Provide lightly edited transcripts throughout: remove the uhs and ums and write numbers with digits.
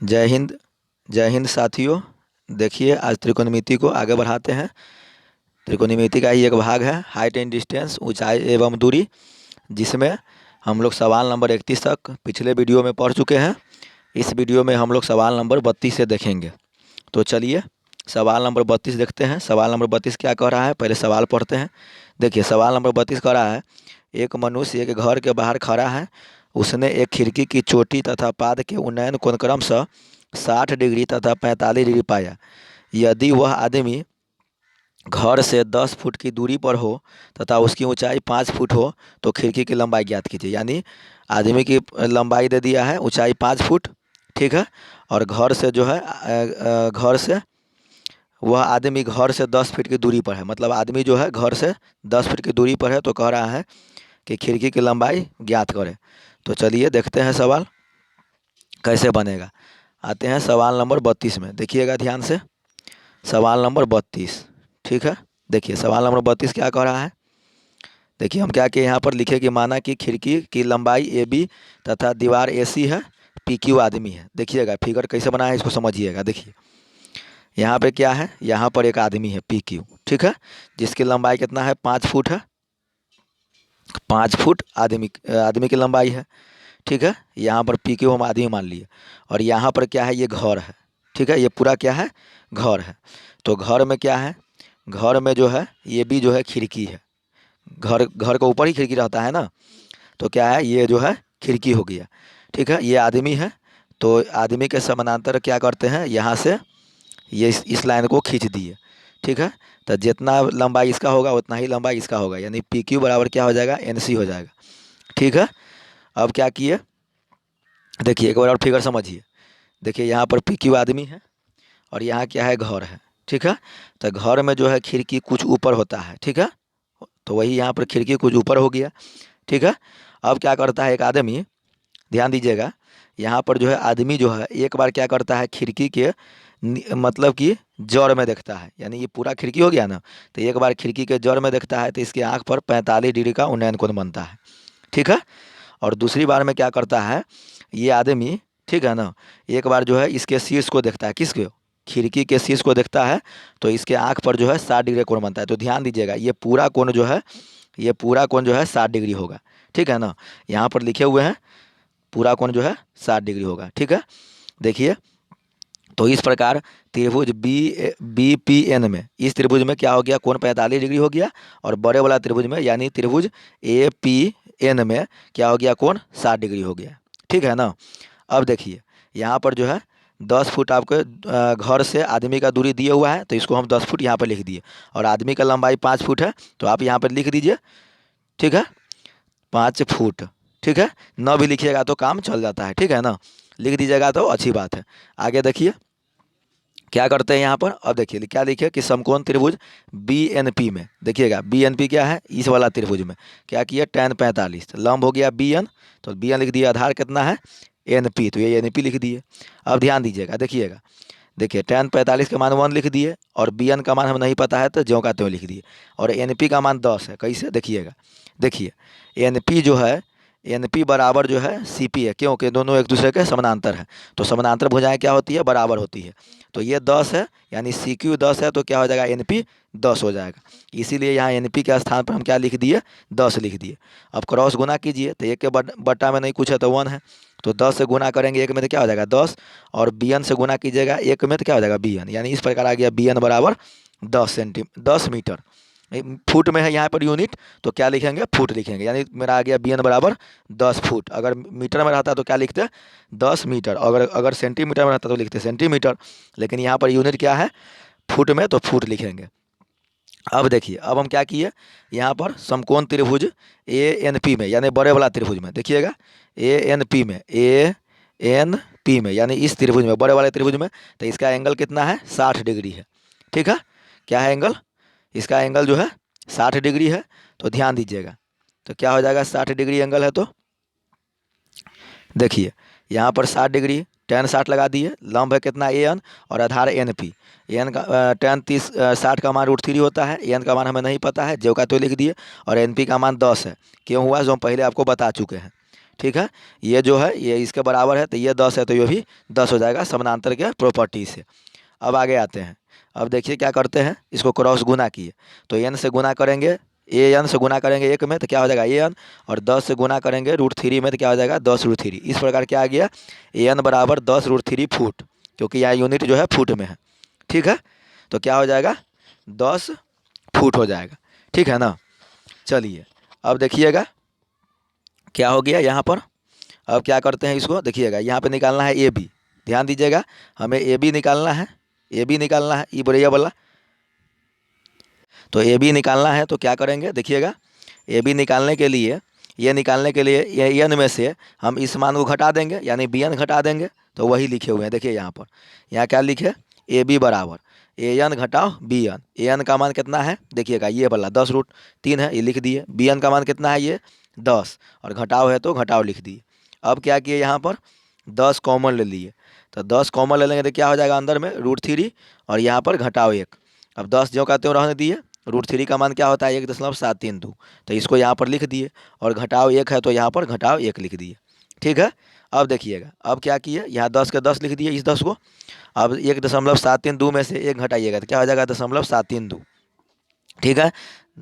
जय हिंद। जय हिंद साथियों। देखिए आज त्रिकोणमिति को आगे बढ़ाते हैं। त्रिकोणमिति का ही एक भाग है हाइट एंड डिस्टेंस, ऊंचाई एवं दूरी, जिसमें हम लोग सवाल नंबर 31 तक पिछले वीडियो में पढ़ चुके हैं। इस वीडियो में हम लोग सवाल नंबर 32 से देखेंगे। तो चलिए सवाल नंबर 32 देखते हैं। सवाल नंबर 32 क्या कह रहा है, पहले सवाल पढ़ते हैं। देखिए सवाल नंबर 32 कह रहा है, एक मनुष्य एक घर के बाहर खड़ा है। उसने एक खिड़की की चोटी तथा पाद के उन्नयन कोण क्रमशः 60 डिग्री तथा 45 डिग्री पाया। यदि वह आदमी घर से 10 फुट की दूरी पर हो तथा उसकी ऊंचाई 5 फुट हो तो खिड़की की लंबाई ज्ञात कीजिए। यानी आदमी की लंबाई दे दिया है, ऊंचाई 5 फुट, ठीक है। और घर से जो है घर से वह आदमी घर से 10 फीट की दूरी पर है, मतलब आदमी जो है घर से 10 फीट की दूरी पर है। तो कह रहा है कि खिड़की की लंबाई ज्ञात करें। तो चलिए देखते हैं सवाल कैसे बनेगा। आते हैं सवाल नंबर 32 में, देखिएगा ध्यान से। सवाल नंबर 32, ठीक है। देखिए सवाल नंबर 32 क्या कह रहा है। देखिए हम क्या किए यहाँ पर लिखे कि माना कि खिड़की की लंबाई ए बी तथा दीवार ए सी है, पी क्यू आदमी है। देखिएगा फिगर कैसे बना है इसको समझिएगा। देखिए यहाँ पे क्या है, यहाँ पर एक आदमी है पी क्यू, ठीक है, जिसकी लंबाई कितना है, 5 फुट है। 5 फुट आदमी आदमी की लंबाई है, ठीक है। यहाँ पर पी क्यू हम आदमी मान लिए। और यहाँ पर क्या है, ये घर है, ठीक है। ये पूरा क्या है, घर है। तो घर में क्या है, घर में जो है ये भी जो है खिड़की है। घर घर के ऊपर ही खिड़की रहता है ना। तो क्या है, ये जो है खिड़की हो गया, ठीक है। ये आदमी है, तो आदमी के समानांतर क्या करते हैं, यहाँ से ये इस लाइन को खींच दिए, ठीक है। तो जितना लंबाई इसका होगा उतना ही लंबाई इसका होगा, यानी पी क्यू बराबर क्या हो जाएगा, एन सी हो जाएगा, ठीक है। अब क्या किए, देखिए एक बार और फिगर समझिए। देखिए यहाँ पर पी क्यू आदमी है और यहाँ क्या है, घर है, ठीक है। तो घर में जो है खिड़की कुछ ऊपर होता है, ठीक है। तो वही यहाँ पर खिड़की कुछ ऊपर हो गया, ठीक है। अब क्या करता है एक आदमी, ध्यान दीजिएगा। यहाँ पर जो है आदमी जो है एक बार क्या करता है, खिड़की के मतलब कि जड़ में देखता है, यानी ये पूरा खिड़की हो गया ना। तो एक बार खिड़की के जड़ में देखता है तो इसकी आँख पर 45 डिग्री का उन्नयन कोण बनता है, ठीक है। और दूसरी बार में क्या करता है ये आदमी, ठीक है ना, एक बार जो है इसके शीर्ष को देखता है, किसको, खिड़की के शीर्ष को देखता है। तो इसके आँख पर जो है 60 डिग्री कोण बनता है। तो ध्यान दीजिएगा ये पूरा कोण जो है, ये पूरा कोण जो है 60 डिग्री होगा, ठीक है ना। यहाँ पर लिखे हुए हैं पूरा कोण जो है 60 डिग्री होगा, ठीक है। देखिए तो इस प्रकार त्रिभुज बी पी एन में, इस त्रिभुज में क्या हो गया, कोण 45 डिग्री हो गया। और बड़े वाला त्रिभुज में यानी त्रिभुज ए पी एन में क्या हो गया, कोण 60 डिग्री हो गया, ठीक है ना। अब देखिए यहाँ पर जो है 10 फुट आपके घर से आदमी का दूरी दिया हुआ है, तो इसको हम 10 फुट यहाँ पर लिख दिए। और आदमी का लंबाई 5 फुट है, तो आप यहाँ पर लिख दीजिए, ठीक है, 5 फुट, ठीक है। न भी लिखिएगा तो काम चल जाता है, ठीक है ना, लिख दीजिएगा तो अच्छी बात है। आगे देखिए क्या करते हैं यहाँ पर। अब देखिए क्या लिखे कि समकोण त्रिभुज बी एन पी में, देखिएगा बी एन पी क्या है, इस वाला त्रिभुज में क्या किया, tan 45, लंब हो गया बी एन, तो बी एन लिख दिया, आधार कितना है एन पी, तो ये एन पी लिख दिए। अब ध्यान दीजिएगा, देखिएगा, देखिए tan 45 का मान 1 लिख दिए और बी एन का मान हमें नहीं पता है तो ज्यों का त्यों लिख दिए। और एन पी का मान 10 है, कैसे देखिएगा। देखिए एन पी जो है, एन पी बराबर जो है सी पी है, क्योंकि दोनों एक दूसरे के समानांतर हैं। तो समानांतर भुजाएं क्या होती है, बराबर होती है। तो ये 10 है, यानी सी क्यू 10 है, तो क्या हो जाएगा, एन पी 10 हो जाएगा। इसीलिए यहाँ एन पी के स्थान पर हम क्या लिख दिए, 10 लिख दिए। अब क्रॉस गुना कीजिए तो एक के बट्टा में नहीं कुछ है तो 1 है, तो 10 से गुना करेंगे एक में तो क्या हो जाएगा 10, और बी एन से गुना कीजिएगा एक में तो क्या हो जाएगा बी एन, यानी इस प्रकार आ गया बी एन बराबर 10 मीटर। फुट में है यहाँ पर यूनिट, तो क्या लिखेंगे, फुट लिखेंगे, यानी मेरा आ गया बी एन बराबर 10 फुट। अगर मीटर में रहता तो क्या लिखते, 10 मीटर। अगर अगर सेंटीमीटर में रहता तो लिखते सेंटीमीटर, लेकिन यहाँ पर यूनिट क्या है, फुट में, तो फुट लिखेंगे। अब देखिए अब हम क्या किए, यहाँ पर समकोण त्रिभुज ए एन पी में, यानी बड़े वाला त्रिभुज में, देखिएगा ए एन पी में, ए एन पी में, यानी इस त्रिभुज में, बड़े वाले त्रिभुज में, तो इसका एंगल कितना है, 60 डिग्री है, ठीक है। क्या है एंगल, इसका एंगल जो है 60 डिग्री है। तो ध्यान दीजिएगा, तो क्या हो जाएगा, 60 डिग्री एंगल है। तो देखिए यहाँ पर 60 डिग्री, tan 60 लगा दिए, लंब है कितना ए एन, और आधार एन पी। एन का tan 60 का मान √3 होता है, एन का मान हमें नहीं पता है, जो का तो लिख दिए। और एन पी का मान 10 है, क्यों हुआ जो हम पहले आपको बता चुके हैं, ठीक है, ये जो है ये इसके बराबर है, तो ये 10 है तो ये भी 10 हो जाएगा समानांतर के प्रॉपर्टी से। अब आगे आते हैं। अब देखिए क्या करते हैं, इसको क्रॉस गुना किए तो एन से गुना करेंगे, ए एन से गुना करेंगे एक में तो क्या हो जाएगा ए एन, और 10 से गुना करेंगे √3 में तो क्या हो जाएगा 10√3। इस प्रकार क्या आ गया, ए एन बराबर 10√3 फुट, क्योंकि यहाँ यूनिट जो है फुट में है। ठीक है, तो क्या हो जाएगा 10 फुट हो जाएगा। ठीक है ना। चलिए अब देखिएगा क्या हो गया यहाँ पर। अब क्या करते हैं, इसको देखिएगा यहाँ पे निकालना है ए बी। ध्यान दीजिएगा, हमें ए बी निकालना है, ए बी निकालना है, ई बढ़िया वाला। तो ए बी निकालना है तो क्या करेंगे, देखिएगा ए बी निकालने के लिए, ये निकालने के लिए ये एन में से हम इस मान को घटा देंगे, यानी बी एन घटा देंगे। तो वही लिखे हुए हैं, देखिए यहाँ पर, यहाँ क्या लिखे, ए बी बराबर ए एन घटाओ बी एन। ए एन का मान कितना है, देखिएगा ये वाला 10√3 है, ये लिख दिए। बी एन का मान कितना है, ये 10, और घटाओ है तो घटाओ लिख दिए। अब क्या किए, यहाँ पर 10 कॉमन ले लिए, तो 10 कॉमन ले लेंगे तो क्या हो जाएगा अंदर में √3, और यहाँ पर घटाओ 1। अब 10 जो कहते हो रहने दिए, √3 का मान क्या होता है 1.732, तो इसको यहाँ पर लिख दिए, और घटाओ 1 है तो यहाँ पर घटाओ 1 लिख दिए। ठीक है, अब देखिएगा अब क्या किए, यहाँ 10 के 10 लिख दिए इस 10 को। अब 1.732 में से 1 घटाइएगा तो क्या हो जाएगा 0.732। ठीक है,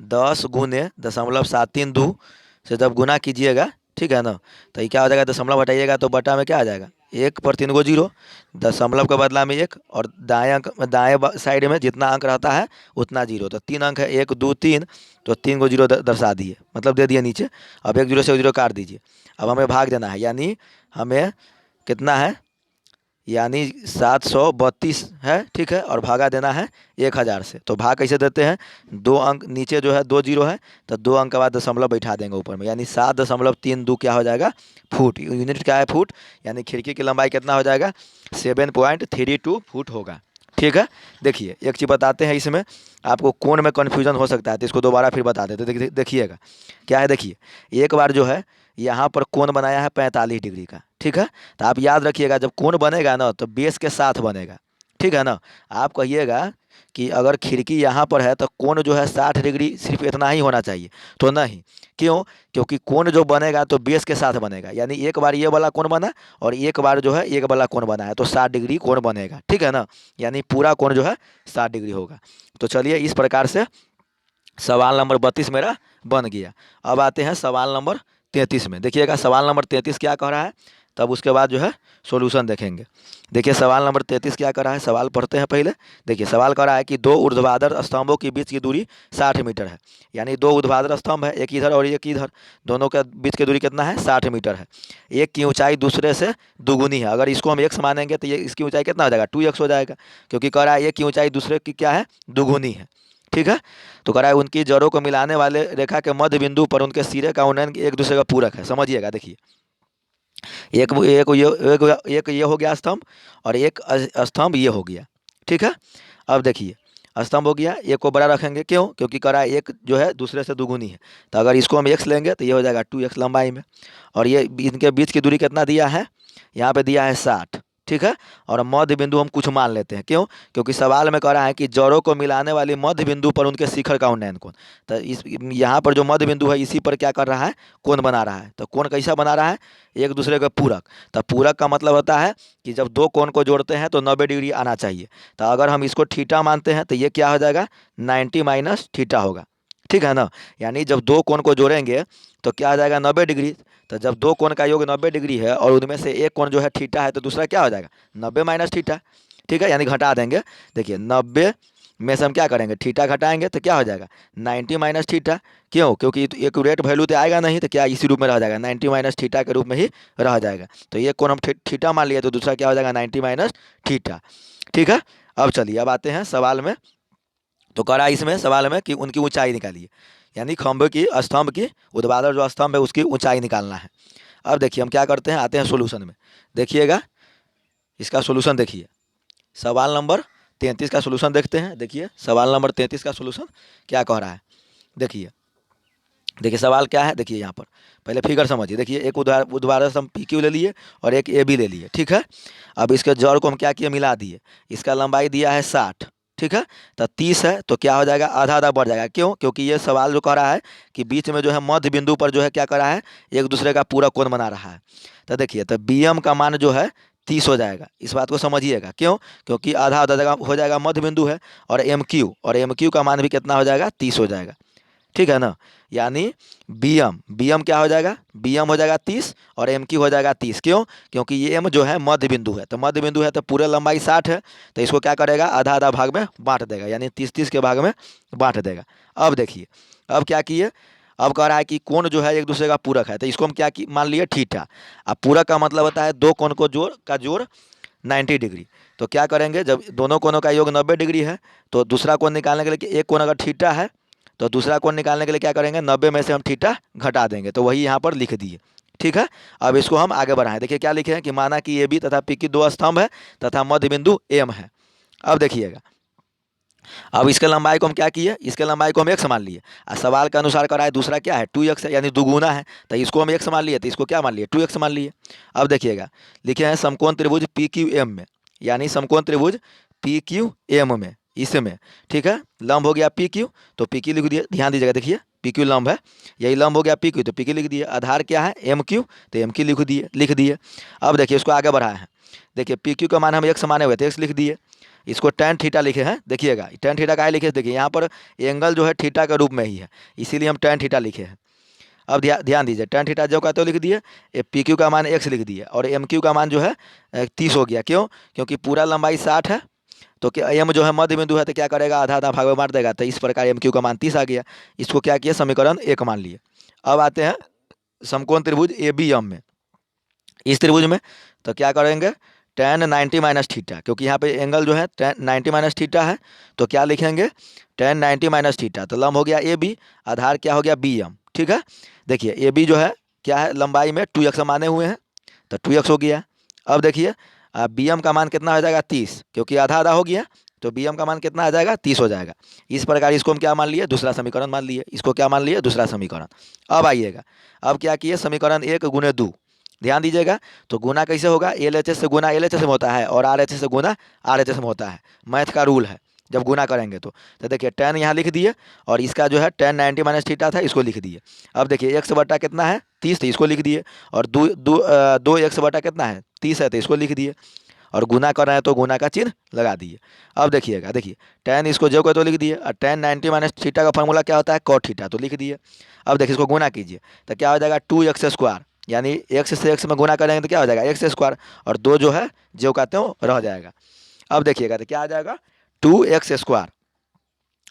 10 गुने 0.732 से जब गुना कीजिएगा, ठीक है ना, तो ये क्या हो जाएगा, दशमलव हटाइएगा तो बटा में क्या आ जाएगा, 1 पर 3 गो जीरो, दशमलव के बदला में 1, और दाएं साइड में जितना अंक रहता है उतना जीरो। तो 3 अंक है, 1 2 3, तो 3 गो जीरो दर्शा दिए, मतलब दे दिए नीचे। अब 1 जीरो से 1 जीरो काट दीजिए। अब हमें भाग देना है, यानी हमें कितना है, यानी 732 है। ठीक है, और भागा देना है 1000 से। तो भाग कैसे देते हैं, 2 अंक नीचे जो है 2 जीरो है, तो 2 अंक के बाद दशमलव बैठा देंगे ऊपर में, यानी 7.32 क्या हो जाएगा फुट। यूनिट क्या है फुट, यानी खिड़की की लंबाई कितना हो जाएगा 7.32 फुट होगा। ठीक है, देखिए एक चीज़ बताते हैं, इसमें आपको कोण में कन्फ्यूजन हो सकता है तो इसको दोबारा फिर बता देते। देखिएगा क्या है, देखिए एक बार जो है यहाँ पर कोण बनाया है 45 डिग्री का। ठीक है, तो आप याद रखिएगा जब कोण बनेगा ना तो बेस के साथ बनेगा। ठीक है ना, आप कहिएगा कि अगर खिड़की यहाँ पर है तो कोण जो है 60 डिग्री सिर्फ इतना ही होना चाहिए, तो नहीं। क्यों, क्योंकि कोण जो बनेगा तो बेस के साथ बनेगा, यानी एक बार ये वाला कोण बना और एक बार जो है एक वाला कोण बना है तो 60 डिग्री कोण बनेगा। ठीक है ना, यानी पूरा कोण जो है 60 डिग्री होगा। तो चलिए इस प्रकार से सवाल नंबर 32 मेरा बन गया। अब आते हैं सवाल नंबर 33 में। देखिएगा सवाल नंबर 33 क्या कह रहा है, तब उसके बाद जो है सॉल्यूशन देखेंगे। देखिए सवाल नंबर 33 क्या कर रहा है, सवाल पढ़ते हैं पहले। देखिए सवाल कर रहा है कि 2 ऊर्ध्वाधर स्तंभों के बीच की दूरी 60 मीटर है, यानी 2 ऊर्ध्वाधर स्तंभ है, एक इधर और एक इधर, दोनों के बीच की दूरी कितना है 60 मीटर है। एक की ऊंचाई दूसरे से दुगुनी है, अगर इसको हम x मानेंगे तो ये इसकी ऊंचाई कितना हो जाएगा 2x हो जाएगा, क्योंकि कह रहा है एक की ऊंचाई दूसरे की क्या है दुगुनी है। ठीक है, तो कह रहा है उनकी जड़ों को मिलाने वाले रेखा के मध्य बिंदु पर उनके सिरे का उन्नयन एक दूसरे का पूरक है। समझिएगा, देखिए एक ये हो गया स्तंभ, और एक स्तंभ ये हो गया। ठीक है, अब देखिए स्तंभ हो गया, एक को बड़ा रखेंगे, क्यों, क्योंकि कह रहा है एक जो है दूसरे से दुगुनी है, तो अगर इसको हम x लेंगे तो ये हो जाएगा 2x लंबाई में, और ये इनके बीच की दूरी कितना दिया है, यहाँ पे दिया है 60। ठीक है, और मध्य बिंदु हम कुछ मान लेते हैं, क्यों, क्योंकि सवाल में कह रहा है कि जड़ों को मिलाने वाली मध्य बिंदु पर उनके शिखर का उन्नयन कोण। तो इस यहाँ पर जो मध्य बिंदु है इसी पर क्या कर रहा है कोण बना रहा है। तो कोण कैसा बना रहा है, एक दूसरे का पूरक। तो पूरक का मतलब होता है कि जब दो कोण को जोड़ते हैं तो 90 डिग्री आना चाहिए। तो अगर हम इसको थीटा मानते हैं तो ये क्या हो जाएगा 90 माइनस थीटा होगा। ठीक है ना, यानी जब दो कोण को जोड़ेंगे तो क्या आ जाएगा 90 डिग्री। तो जब दो कोण का योग 90 डिग्री है और उनमें से एक कोण जो है थीटा है, तो दूसरा क्या हो जाएगा 90 माइनस थीटा। ठीक है, यानी घटा देंगे। देखिए 90 में से हम क्या करेंगे थीटा घटाएंगे तो क्या हो जाएगा 90 माइनस थीटा। क्यों, क्योंकि एक्यूरेट वैल्यू तो आएगा नहीं, तो क्या इसी रूप में रह जाएगा 90 माइनस थीटा के रूप में ही रह जाएगा। तो ये कोण हम थीटा मान लिए, तो दूसरा क्या हो जाएगा 90 माइनस थीटा। ठीक है, अब चलिए अब आते हैं सवाल में। तो कह रहा है इसमें सवाल में कि उनकी ऊंचाई निकालिए, यानी खंभे की स्तंभ की ऊर्ध्वाधर जो स्तंभ है उसकी ऊंचाई निकालना है। अब देखिए हम क्या करते हैं, आते हैं सॉल्यूशन में। देखिएगा इसका सॉल्यूशन देखिए, सवाल नंबर 33 का सॉल्यूशन देखते हैं। देखिए सवाल नंबर 33 का सॉल्यूशन क्या कह रहा है। देखिए देखिए सवाल क्या है, देखिए यहाँ पर पहले फिगर समझिए। देखिए एक ऊर्ध्वाधर स्तंभ PQ ले लिए और एक AB ले लिए। ठीक है, अब इसके जड़ को हम क्या किए मिला दिए। इसका लंबाई दिया है 60, ठीक है। तो 30 है तो क्या हो जाएगा, आधा आधा बढ़ जाएगा। क्यों? क्योंकि ये सवाल जो कह रहा है कि बीच में जो है मध्य बिंदु पर जो है क्या कर रहा है, एक दूसरे का पूरा कोण बना रहा है। तो देखिए, तो बी एम का मान जो है 30 हो जाएगा। इस बात को समझिएगा। क्यों? क्योंकि आधा आधा जगह हो जाएगा, मध्य बिंदु है। और एम क्यू का मान भी कितना हो जाएगा, 30 हो जाएगा। ठीक है ना। यानी बी एम क्या हो जाएगा, बी एम हो जाएगा 30 और एम क्यू हो जाएगा 30। क्यों? क्योंकि ये एम जो है मध्य बिंदु है, तो मध्य बिंदु है तो पूरे लंबाई 60 है, तो इसको क्या करेगा, आधा आधा भाग में बांट देगा, यानी 30 30 के भाग में बांट देगा। अब देखिए, अब क्या किए, अब कह रहा है कि कोण जो है एक दूसरे का पूरक है, तो इसको हम क्या मान लिए, थीटा। अब पूरक का मतलब होता है दो कोण को जोड़ 90 डिग्री। तो क्या करेंगे, जब दोनों कोणों का योग 90 डिग्री है, तो दूसरा कोण निकालने के लिए, कि एक कोण अगर थीटा है तो दूसरा कोण निकालने के लिए क्या करेंगे, 90 में से हम थीटा घटा देंगे, तो वही यहाँ पर लिख दिए। ठीक है। अब इसको हम आगे बढ़ाएं। देखिए क्या लिखे हैं कि माना कि ए बी तथा पी की दो स्तंभ है तथा मध्य बिंदु एम है। अब देखिएगा, अब इसके लंबाई को हम क्या किए, इसके लंबाई को हम एक्स मान लिए। और सवाल के अनुसार कराए दूसरा क्या है, 2x है, यानी दुगुना है, तो इसको हम एक्स मान लिए, तो इसको क्या मान लिए, 2x मान लिए। अब देखिएगा, लिखे हैं समकोण त्रिभुज पी क्यू एम में, यानी समकोण त्रिभुज पी क्यू एम में, इसमें। ठीक है, लंब हो गया पी क्यू, तो पी क्यू लिख दिए। ध्यान दीजिएगा, देखिए पी क्यू लंब है, यही लंब हो गया पी क्यू, तो पी क्यू लिख दिए। आधार क्या है, एम क्यू, तो एम क्यू लिख दिए। अब देखिए इसको आगे बढ़ाए हैं। देखिए पी क्यू का मान हम एक्स माने हुए थे, एक्स लिख दिए। इसको tan थीटा लिखे हैं। देखिएगा tan थीटा का लिखे, देखिए यहाँ पर एंगल जो है थीटा के रूप में ही है, इसीलिए हम tan थीटा लिखे हैं। अब ध्यान दीजिए, tan थीटा जो कहते हो लिख दिए, पी क्यू का मान x लिख दिए, और एम क्यू का मान जो है 30 हो गया। क्यों? क्योंकि पूरा लंबाई 60 है, तो क्या एम जो है मध्य बिंदु है, तो क्या करेगा, आधा आधा भाग में बांट देगा, तो इस प्रकार एम क्यू का मान 30 आ गया। इसको क्या किया, समीकरण 1 मान लिए। अब आते हैं समकोण त्रिभुज ए बी एम में। इस त्रिभुज में तो क्या करेंगे, tan 90 माइनस थीटा, क्योंकि यहाँ पे एंगल जो है tan 90 माइनस थीटा है, तो क्या लिखेंगे, tan 90 माइनस थीटा। तो लंब हो गया ए बी, आधार क्या हो गया बी एम। ठीक है। देखिए ए बी जो है क्या है, लंबाई में 2x माने हुए हैं, तो 2x हो गया। अब देखिए बी एम का मान कितना हो जाएगा, 30, क्योंकि आधा आधा हो गया, तो बी एम का मान कितना आ जाएगा, 30 हो जाएगा। इस प्रकार इसको हम क्या मान लिए, दूसरा समीकरण मान लिए। इसको क्या मान लिए, दूसरा समीकरण। अब आइएगा, अब क्या किए, समीकरण 1 गुने 2। ध्यान दीजिएगा, तो गुना कैसे होगा, एल एच एस से गुना एल एच एस में होता है, और आर एच एस से गुना आर एच एस में होता है। मैथ का रूल है, जब गुना करेंगे तो देखिए tan यहाँ लिख दिए, और इसका जो है tan 90 माइनस थीटा था, इसको लिख दिए। अब देखिए x बटा कितना है, 30, तो इसको लिख दिए। और दो एक्स बटा कितना है, 30 है, तो इसको लिख दिए। और गुना कर रहे हैं तो गुना का चिन्ह लगा दिए। अब देखिएगा, देखिए tan इसको जो को तो लिख दिए, और tan 90 माइनस थीटा का फॉर्मूला क्या होता है, cot थीटा, तो लिख दिए। अब देखिए इसको गुना कीजिए, तो क्या हो जाएगा, 2x², यानी x से x में गुना करेंगे तो क्या हो जाएगा, x², और दो जो है जो कहते हो रह जाएगा। अब देखिएगा तो क्या आ जाएगा, 2x²,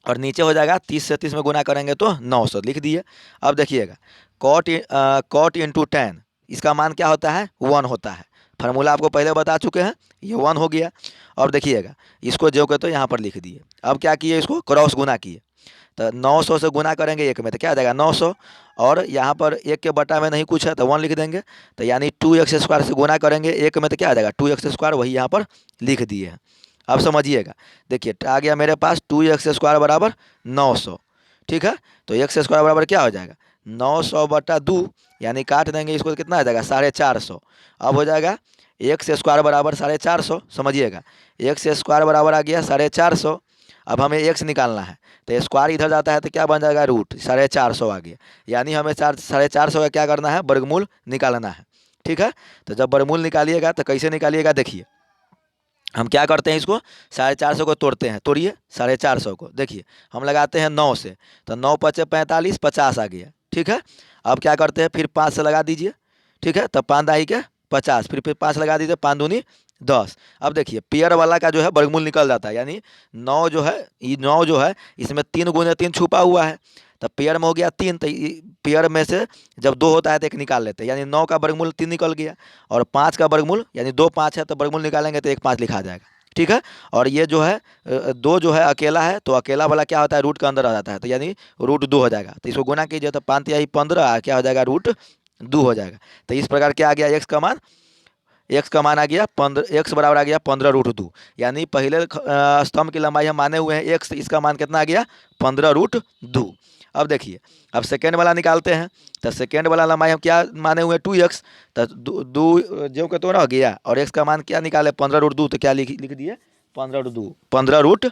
और नीचे हो जाएगा 30 से 30 में गुना करेंगे तो 900, लिख दिए। अब देखिएगा cot इंटू tan, इसका मान क्या होता है, 1 होता है। फार्मूला आपको पहले बता चुके हैं, ये 1 हो गया। और देखिएगा इसको जो कहते हो यहाँ पर लिख दिए। अब क्या किए, इसको क्रॉस गुना किए, तो 900 से गुना करेंगे एक में, तो क्या आ जाएगा 900, और यहाँ पर एक के बटा में नहीं कुछ है, तो 1 लिख देंगे। तो यानी 2x² से गुना करेंगे एक में, तो क्या आ जाएगा 2x², वही यहाँ पर लिख दिए हैं। अब समझिएगा, देखिए आ गया मेरे पास 2x² बराबर 900। ठीक है, तो x² बराबर क्या हो जाएगा, 900/2, यानी काट देंगे इसको, कितना आ जाएगा 450। अब हो जाएगा x² बराबर 450, समझिएगा x² बराबर आ गया 450। अब हमें x निकालना है, तो स्क्वायर इधर जाता है तो क्या बन जाएगा, रूट 450 आ गया। यानी हमें 450 का क्या करना है, वर्गमूल निकालना है। ठीक है, तो जब वर्गमूल निकालिएगा तो कैसे निकालिएगा, देखिए हम क्या करते हैं, इसको 450 को तोड़ते हैं, तोड़िए 450 को। देखिए हम लगाते हैं 9 से, तो 9 पचे 45, 50 आ गया। ठीक है, अब क्या करते हैं, फिर 5 से लगा दीजिए। ठीक है, तो 5 दाई के 50, फिर 5 लगा दीजिए, 5 दूनी 10। अब देखिए पेयर वाला का जो है वर्गमूल निकल जाता है, यानी 9 जो है, ये 9 जो है इसमें 3 गुने 3 छुपा हुआ है, तो पेयर में हो गया 3, तो पेयर में से जब 2 होता है तो 1 निकाल लेते हैं, यानी 9 का वर्गमूल 3 निकल गया। और 5 का वर्गमूल, यानी 2 5 है, तो वर्गमूल निकालेंगे तो 1 5 लिखा जाएगा। ठीक है, और ये जो है 2 जो है अकेला है, तो अकेला वाला क्या होता है, रूट के अंदर आ जाता है, तो यानी √2 हो जाएगा। तो इसको गुना कीजिए, तो 5 तिहाई 15, क्या हो जाएगा, √2 हो जाएगा। तो इस प्रकार क्या आ गया, एक्स का मान आ गया 15, एक्स बराबर आ गया 15√2, यानी पहले स्तंभ की लंबाई हम माने हुए हैं एक्स, इसका मान कितना आ गया, 15√2। अब देखिए, अब सेकेंड वाला निकालते हैं, तो सेकेंड वाला लंबाई हम क्या माने हुए हैं, 2x, तो दो जो के तो रह गया, और x का मान क्या निकाले, 15√2, तो क्या लिख दिए, 15√2,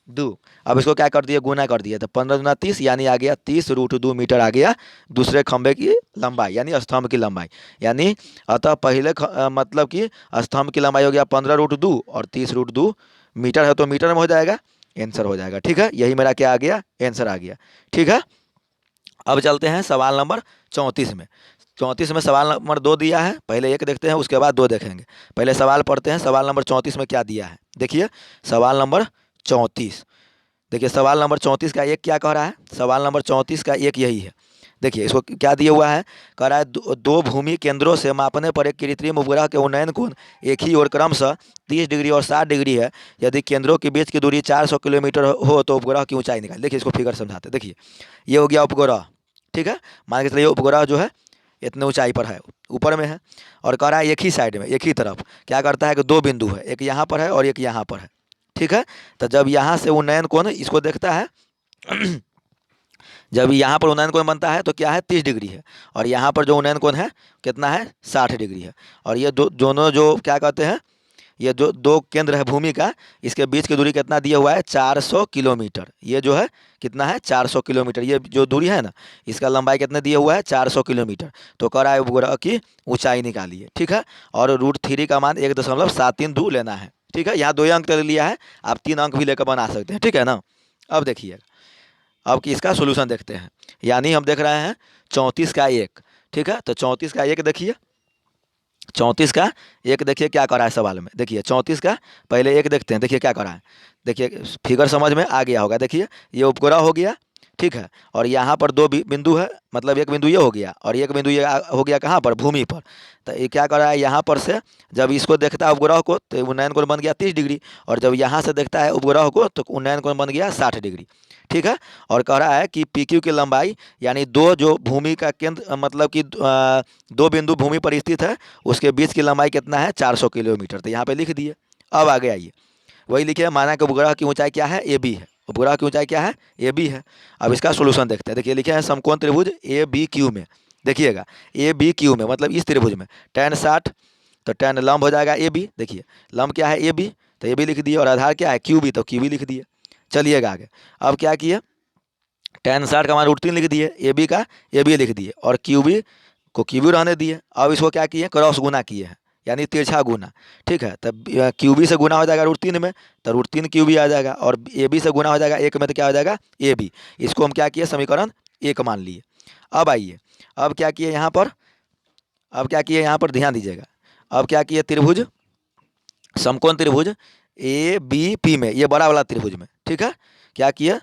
2। अब इसको क्या कर दिए, गुना कर दिया, तो 15 दूना 30 यानी आ गया 30√2 मीटर आ गया दूसरे खंभे की लंबाई यानी स्तंभ की लंबाई। यानी अतः पहले मतलब कि स्तंभ की लंबाई हो गया 15√2 और 30√2 मीटर है, तो मीटर में हो जाएगा, आंसर हो जाएगा। ठीक है, यही मेरा क्या आ गया, आंसर आ गया। ठीक है, अब चलते हैं सवाल नंबर 34 में। 34 में सवाल नंबर 2 दिया है, पहले एक देखते हैं उसके बाद 2 देखेंगे। पहले सवाल पढ़ते हैं, सवाल नंबर 34 में क्या दिया है देखिए। सवाल नंबर 34, देखिए सवाल नंबर 34 का एक क्या कह रहा है, सवाल नंबर 34 का एक यही है। देखिए इसको क्या दिया हुआ है, कह रहा है दो भूमि केंद्रों से मापने पर एक कृत्रिम उपग्रह के उन्नयन कोण एक ही ओर क्रमशः 30 डिग्री और 60 डिग्री है। यदि केंद्रों के बीच की दूरी 400 किलोमीटर हो तो उपग्रह की ऊंचाई निकाल। देखिए इसको फिगर समझाते हैं। देखिए ये हो गया उपग्रह, ठीक है, मान के चलिए उपग्रह जो है इतने ऊंचाई पर है, ऊपर में है, और कह रहा है एक ही साइड में, एक ही तरफ क्या करता है कि दो बिंदु है, एक यहाँ पर है और एक यहाँ पर है। ठीक है, तो जब यहाँ से उन्नयन कोण इसको देखता है जब यहाँ पर उन्नयन कोण बनता है तो क्या है 30 डिग्री है, और यहाँ पर जो उन्नयन कोण है कितना है 60 डिग्री है। और ये दोनों जो क्या कहते हैं, ये जो दो केंद्र है भूमि का, इसके बीच की दूरी कितना दिया हुआ है 400 किलोमीटर। ये जो है कितना है 400 किलोमीटर, ये जो दूरी है ना इसका लंबाई कितने दिया हुआ है 400 किलोमीटर। तो कह रहा है उपग्रह की ऊंचाई निकालिए। ठीक है, और √3 का मान 1.732 लेना है। ठीक है, यहाँ 2 अंक ले लिया है, आप 3 अंक भी लेकर बना सकते हैं। ठीक है ना, अब देखिए, अब कि इसका सोल्यूशन देखते हैं। यानी हम देख रहे हैं 34 का एक। ठीक है, तो 34 का एक देखिए, 34 का एक देखिए क्या करा है सवाल में। देखिए 34 का पहले एक देखते हैं, देखिए क्या करा है। देखिए फिगर समझ में आ गया होगा। देखिए ये उपग्रह हो गया, ठीक है, और यहाँ पर दो बिंदु है, मतलब एक बिंदु ये हो गया और एक बिंदु ये हो गया कहाँ पर, भूमि पर। तो ये क्या कर रहा है, यहाँ पर से जब इसको देखता है उपग्रह को तो उन्नयन कोण बन गया 30 डिग्री, और जब यहाँ से देखता है उपग्रह को तो उन्नयन कोण बन गया 60 डिग्री। ठीक है, और कह रहा है कि पी क्यू की लंबाई यानी दो जो भूमि का केंद्र मतलब कि दो बिंदु भूमि पर स्थित है उसके बीच की लंबाई कितना है 400 किलोमीटर। तो यहाँ पे लिख दिए। अब आगे आइए, वही लिखे, माना कि उपग्रह की ऊंचाई क्या है ए बी है, उपग्रह की ऊंचाई क्या है ए बी है। अब इसका सोल्यूशन देखते हैं। देखिए लिखे हैं समकोण त्रिभुज ए बी क्यू में, देखिएगा ए बी क्यू में मतलब इस त्रिभुज में tan 60, तो tan लंब हो जाएगा ए बी। देखिए लंब क्या है ए बी, तो ए बी लिख दिए, और आधार क्या है क्यू बी, तो क्यू बी लिख दिए। चलिएगा आगे, अब क्या किए, tan 60 का मान √3 लिख दिए, ए बी का ए बी लिख दिए, और क्यू बी को क्यू बी रहने दिए। अब इसको क्या किए, क्रॉस गुना किए हैं यानी तिरछा गुना। ठीक है, तब क्यू बी से गुना हो जाएगा √3 में, तो √3 क्यू बी आ जाएगा, और ए बी से गुना हो जाएगा एक में, तो क्या हो जाएगा ए बी। इसको हम क्या किए, समीकरण एक मान लिए। अब आइए, अब क्या किए यहाँ पर, अब क्या किए यहाँ पर ध्यान दीजिएगा। अब क्या किए, त्रिभुज समकोण त्रिभुज ए बी पी में, ये बड़ा वाला त्रिभुज में, ठीक है, क्या किए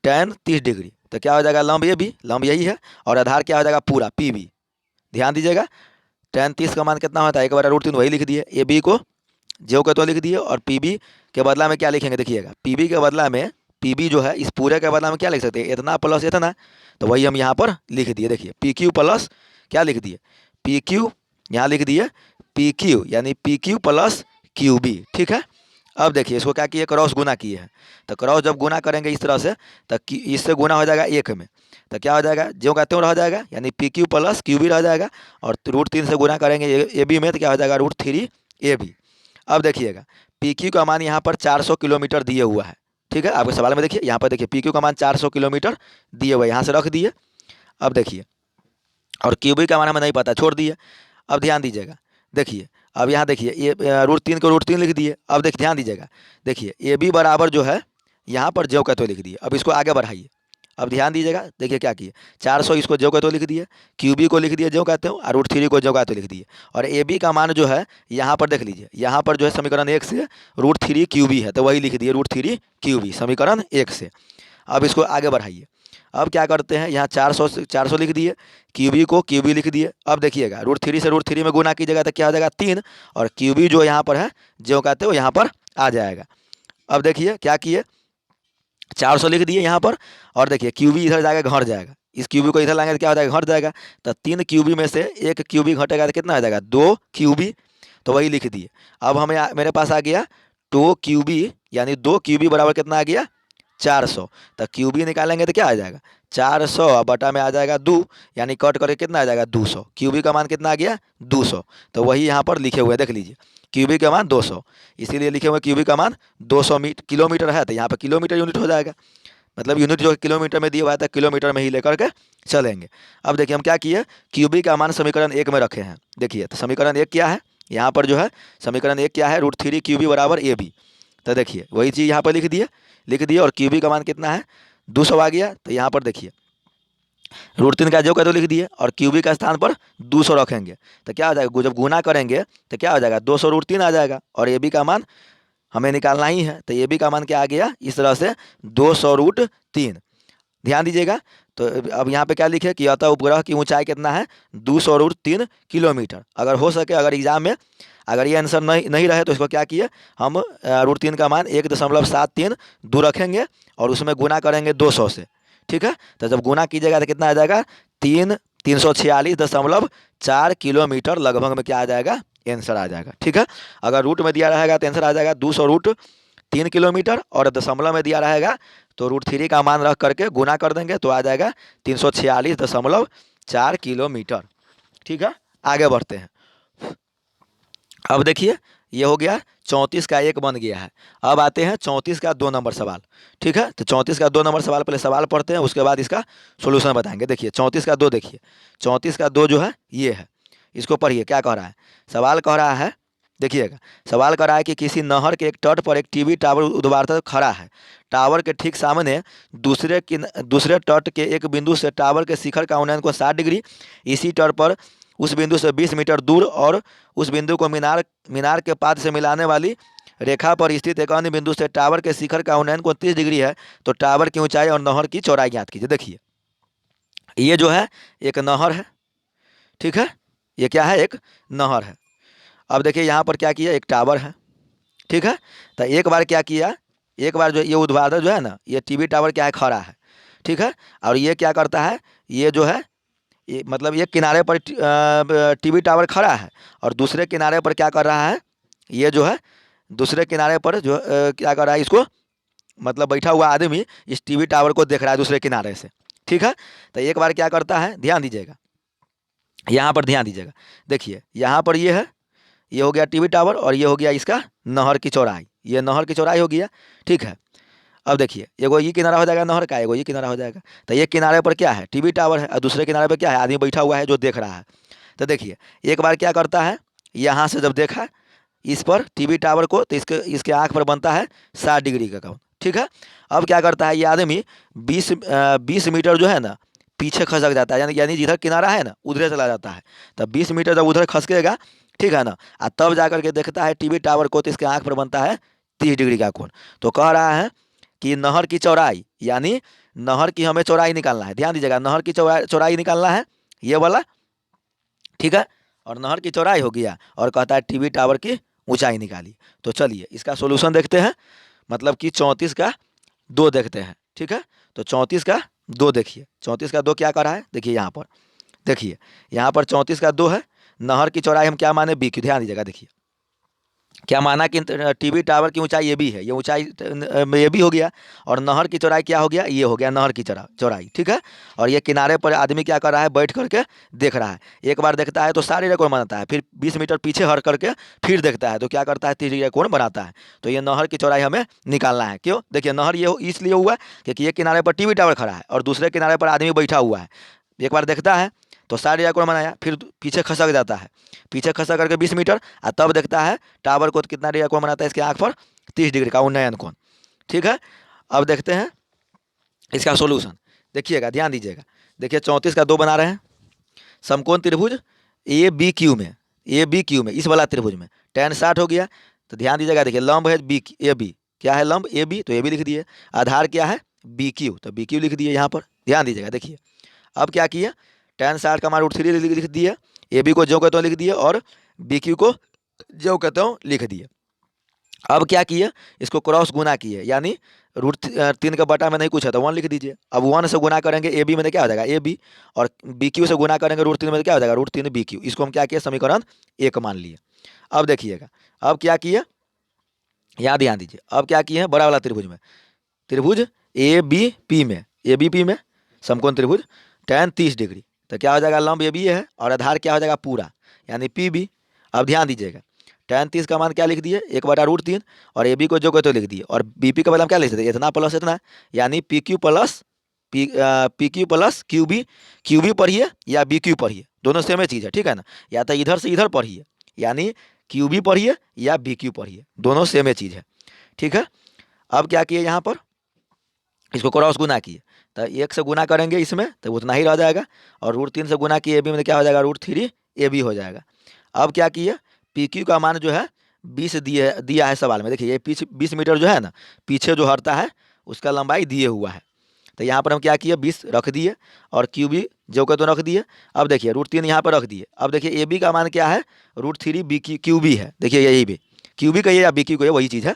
tan 30 डिग्री, तो क्या हो जाएगा लंब ए बी, लंब यही है, और आधार क्या हो जाएगा पूरा पी बी। ध्यान दीजिएगा, tan 30 का मान कितना होता है 1/√3, वही लिख दिए, ए बी को जो के तो लिख दिए, और पी बी के बदला में क्या लिखेंगे, देखिएगा पी बी के बदला में, पी बी जो है इस पूरे के बदला में क्या लिख सकते हैं, इतना प्लस इतना, तो वही हम यहाँ पर लिख दिए। देखिए पी क्यू प्लस क्या लिख दिए, पी क्यू, यहाँ लिख दिए पी क्यू यानी P Q plus Q B. ठीक है, अब देखिए इसको क्या किए, क्रॉस गुना किए हैं, तो क्रॉस जब गुना करेंगे इस तरह से, तो इससे गुना हो जाएगा एक में, तो क्या हो जाएगा जो कहते हो रह जाएगा, यानी P Q plus Q B रह जाएगा, और √3 से गुना करेंगे ए बी में, तो क्या हो जाएगा √3 ए बी। अब देखिएगा पी क्यू का मान यहाँ पर 400 किलोमीटर दिए हुआ है। ठीक है, आपके सवाल में देखिए यहाँ पर देखिए पी क्यू का मान 400 किलोमीटर दिए हुए, यहाँ से रख दिए। अब देखिए, और क्यू बी का मान हमें नहीं पता, छोड़ दिए। अब ध्यान दीजिएगा, देखिए अब यहाँ देखिए ये √3 को √3 लिख दिए। अब देखिए ध्यान दीजिएगा, देखिए ए बी बराबर जो है यहाँ पर जो कहते हो लिख दिए। अब इसको आगे बढ़ाइए, अब ध्यान दीजिएगा, देखिए क्या किए 400 इसको जो कहते हो लिख दिए, क्यू बी को लिख दिए जो कहते हो, और √3 को जो कहते हो लिख दिए, और ए बी का मान जो है यहाँ पर देख लीजिए, यहाँ पर जो है समीकरण 1 से √3 क्यू बी है, तो वही लिख दिए √3 क्यू बी समीकरण 1 से। अब इसको आगे बढ़ाइए, अब क्या करते हैं, यहाँ 400 से 400 लिख दिए, क्यू बी को क्यू बी लिख दिए। अब देखिएगा √3 से √3 में गुना कीजिएगा तो क्या हो जाएगा 3, और क्यू बी जो यहाँ पर है जो कहते हो यहाँ पर आ जाएगा। अब देखिए क्या किए, 400 लिख दिए यहाँ पर, और देखिए क्यू बी इधर जाएगा घट जाएगा, इस क्यू बी को इधर लाएंगे तो क्या हो जाएगा घट जाएगा, तो 3 क्यू बी में से 1 क्यू बी घटेगा तो कितना हो जाएगा 2 क्यू बी, तो वही लिख दिए। अब हमें मेरे पास आ गया 2 क्यू बी, यानी 2 क्यू बी बराबर कितना आ गया 400, तो क्यू बी निकालेंगे तो क्या आ जाएगा 400 बटा में आ जाएगा 2, यानी कट करके कितना आ जाएगा 200, क्यू बी का मान कितना आ गया 200, तो वही यहाँ पर लिखे हुए देख लीजिए। क्यूबिक का मान 200, इसीलिए लिखे हुए क्यूबिक का मान 200 किलोमीटर है, तो यहाँ पर किलोमीटर यूनिट हो जाएगा। मतलब यूनिट जो किलोमीटर में दिया हुआ है तो किलोमीटर में ही लेकर के चलेंगे। अब देखिए हम क्या किए, क्यूबिक का मान समीकरण 1 में रखे हैं। देखिए तो समीकरण 1 क्या है, यहाँ पर जो है समीकरण 1 क्या है, √3 क्यूबी बराबर ए बी। तो देखिए वही चीज़ यहाँ पर लिख दिए और क्यूबिक का मान कितना है 200 आ गया। तो यहाँ पर देखिए √3 का जो का तो लिख दिए और क्यूबिक का स्थान पर 200 रखेंगे तो क्या हो जाएगा, जब गुना करेंगे तो क्या हो जाएगा 200 √3 आ जाएगा और ए बी का मान हमें निकालना ही है। तो ए बी का मान क्या आ गया इस तरह से 200 √3। ध्यान दीजिएगा। तो अब यहाँ पे क्या लिखे कि अतः उपग्रह की ऊंचाई कितना है 200 √3 किलोमीटर। अगर हो सके, अगर एग्जाम में अगर ये आंसर नहीं रहे तो इसको क्या किए हम √3 का मान 1.73 दूर रखेंगे और उसमें गुना करेंगे 200 से। ठीक है, तो जब गुना कीजिएगा तो कितना आ जाएगा 346.4 किलोमीटर लगभग में क्या आ जाएगा आंसर आ जाएगा। ठीक है, अगर रूट में दिया रहेगा तो आंसर आ जाएगा 200 √3 किलोमीटर और दशमलव में दिया रहेगा तो √3 का मान रख करके गुना कर देंगे तो आ जाएगा 346.4 किलोमीटर। ठीक है, आगे बढ़ते हैं। अब देखिए ये हो गया 34 का 1 बन गया है। अब आते हैं 34 का 2 नंबर सवाल। ठीक है, तो 34 का 2 नंबर सवाल पहले सवाल पढ़ते हैं, उसके बाद इसका सोल्यूशन बताएंगे। देखिए 34 का 2, देखिए 34 का 2 जो है ये है, इसको पढ़िए क्या कह रहा है। सवाल कह रहा है, देखिएगा सवाल कह रहा है कि किसी नहर के एक तट पर एक टीवी टावर उद्वारतः खड़ा है। टावर के ठीक सामने दूसरे तट के एक बिंदु से टावर के शिखर का उन्नयन को 60 डिग्री, इसी तट पर उस बिंदु से 20 मीटर दूर और उस बिंदु को मीनार के पाद से मिलाने वाली रेखा पर स्थित एक अन्य बिंदु से टावर के शिखर का उन्नयन को 30 डिग्री है। तो टावर की ऊंचाई और नहर की चौड़ाई ज्ञात कीजिए। देखिए ये जो है एक नहर है। ठीक है, ये क्या है, एक नहर है। अब देखिए यहाँ पर क्या किया, एक टावर है। ठीक है, तो एक बार क्या किया, एक बार जो ये ऊर्ध्वाधर जो है ना, ये टीवी टावर क्या है खड़ा है। ठीक है, और ये क्या करता है, ये जो है ये मतलब ये किनारे पर टीवी टावर खड़ा है और दूसरे किनारे पर क्या कर रहा है, ये जो है दूसरे किनारे पर जो क्या कर रहा है, इसको मतलब बैठा हुआ आदमी इस टीवी टावर को देख रहा है दूसरे किनारे से। ठीक है, तो एक बार क्या करता है, ध्यान दीजिएगा, यहाँ पर ध्यान दीजिएगा। देखिए यहाँ पर ये है, ये हो गया टीवी टावर और ये हो गया इसका नहर की चौड़ाई, ये नहर की चौड़ाई हो गया। ठीक है, अब देखिए एगो ये किनारा हो जाएगा नहर का, एगो ये किनारा हो जाएगा। तो ये किनारे पर क्या है, टीवी टावर है और दूसरे किनारे पर क्या है, आदमी बैठा हुआ है जो देख रहा है। तो देखिए एक बार क्या करता है, यहाँ से जब देखा इस पर टीवी टावर को तो इसके आँख पर बनता है 60 डिग्री का कोण। ठीक है, अब क्या करता है ये आदमी 20 मीटर जो है ना पीछे खसक जाता है, यानी जिधर किनारा है ना उधरे चला जाता है। तब 20 मीटर जब उधर खसकेगा, ठीक है ना, तब जा करके देखता है टीवी टावर को तो इसके आँख पर बनता है 30 डिग्री का कोण। तो कह रहा है कि नहर की चौड़ाई, यानी नहर की हमें चौड़ाई निकालना है। ध्यान दीजिएगा, नहर की चौड़ाई निकालना है ये वाला। ठीक है, और नहर की चौड़ाई हो गया और कहता है टीवी टावर की ऊंचाई निकाली। तो चलिए इसका सोल्यूशन देखते हैं, मतलब कि 34 का 2 देखते हैं। ठीक है, तो 34 का 2 देखिए, 34 का 2 क्या कर रहा है, देखिए यहाँ पर, देखिए यहाँ पर 34 का 2 है। नहर की चौड़ाई हम क्या माने बी की, ध्यान दीजिएगा। देखिए क्या माना कि टीवी टावर की ऊंचाई ये भी है, ये ऊंचाई ये भी हो गया और नहर की चौड़ाई क्या हो गया, ये हो गया नहर की चौड़ाई। ठीक है, और ये किनारे पर आदमी क्या कर रहा है, बैठ करके देख रहा है। एक बार देखता है तो सारे रेकोण बनाता है, फिर 20 मीटर पीछे हट करके फिर देखता है तो क्या करता है 30 डिग्री कोण बनाता है। तो ये नहर की चौड़ाई हमें निकालना है। क्यों, देखिए नहर ये इसलिए हुआ क्योंकि ये किनारे पर टीवी टावर खड़ा है और दूसरे किनारे पर आदमी बैठा हुआ है। एक बार देखता है तो 60 डिग्री कोण बनाया, फिर पीछे खसक जाता है, पीछे खसक करके 20 मीटर और तब देखता है टावर को तो कितना डिग्री कोण बनाता है, इसके आँख पर 30 डिग्री का उन्नयन कोण। ठीक है, अब देखते हैं इसका सोल्यूशन। देखिएगा, ध्यान दीजिएगा। देखिए 34 का 2 बना रहे हैं। समकोण त्रिभुज ए बी क्यू में इस वाला त्रिभुज में tan 60 हो गया। तो ध्यान दीजिएगा, देखिए लंब है बी ए बी, क्या है लंब ए बी, तो ए बी लिख दिए। आधार क्या है बी क्यू, तो बी क्यू लिख दिए यहाँ पर। ध्यान दीजिएगा, देखिए अब क्या किया, tan 60 का मान √3 लिख दिए, ए बी को जो कहते हो लिख दिए और बी क्यू को जो कहते हो लिख दिए। अब क्या किए, इसको क्रॉस गुना किए, यानी √3 का बटा में नहीं कुछ है तो 1 लिख दीजिए। अब 1 से गुना करेंगे ए बी में क्या हो जाएगा ए बी, और बी क्यू से गुना करेंगे √3 में क्या हो जाएगा √3 बी क्यू। इसको हम क्या किए, समीकरण 1 मान लिए। अब देखिएगा, अब क्या किए, यहाँ ध्यान दीजिए, अब क्या किए हैं बड़ा वाला त्रिभुज में, त्रिभुज ए बी पी में समकोण त्रिभुज tan 30 डिग्री। तो क्या हो जाएगा, लंब ए बी है और आधार क्या हो जाएगा पूरा, यानी पी बी। अब ध्यान दीजिएगा, tan 30 का मान क्या लिख दिए 1/√3 और ए बी को जो कहते लिख दिए और बी पी का बदला हम क्या लिख देते इतना प्लस इतना, यानी P Q plus P Q plus Q B पढ़िए या बी क्यू पढ़िए, दोनों सेम चीज़ है, ठीक है ना। या तो इधर से इधर पढ़िए, यानी क्यू बी पढ़िए या बी क्यू पढ़िए, दोनों सेम चीज़ है, ठीक है। अब क्या किए यहाँ पर इसको क्रॉस गुना किए, तो 1 से गुना करेंगे इसमें तो उतना ही रह जाएगा, और √3 से गुना किए ए बी में क्या हो जाएगा √3 ए बी हो जाएगा। अब क्या किए पी क्यू का मान जो है 20 दिया है सवाल में, देखिए ये 20 मीटर जो है ना पीछे जो हटता है उसका लंबाई दिए हुआ है, तो यहाँ पर हम क्या किए 20 रख दिए और क्यू बी जो के तो रख दिए। अब देखिए √3 यहाँ पर रख दिए। अब देखिए ए बी का मान क्या है √3 बी क्यू बी है, देखिए यही भी क्यू बी कहिए या बी क्यू कहिए वही चीज़ है,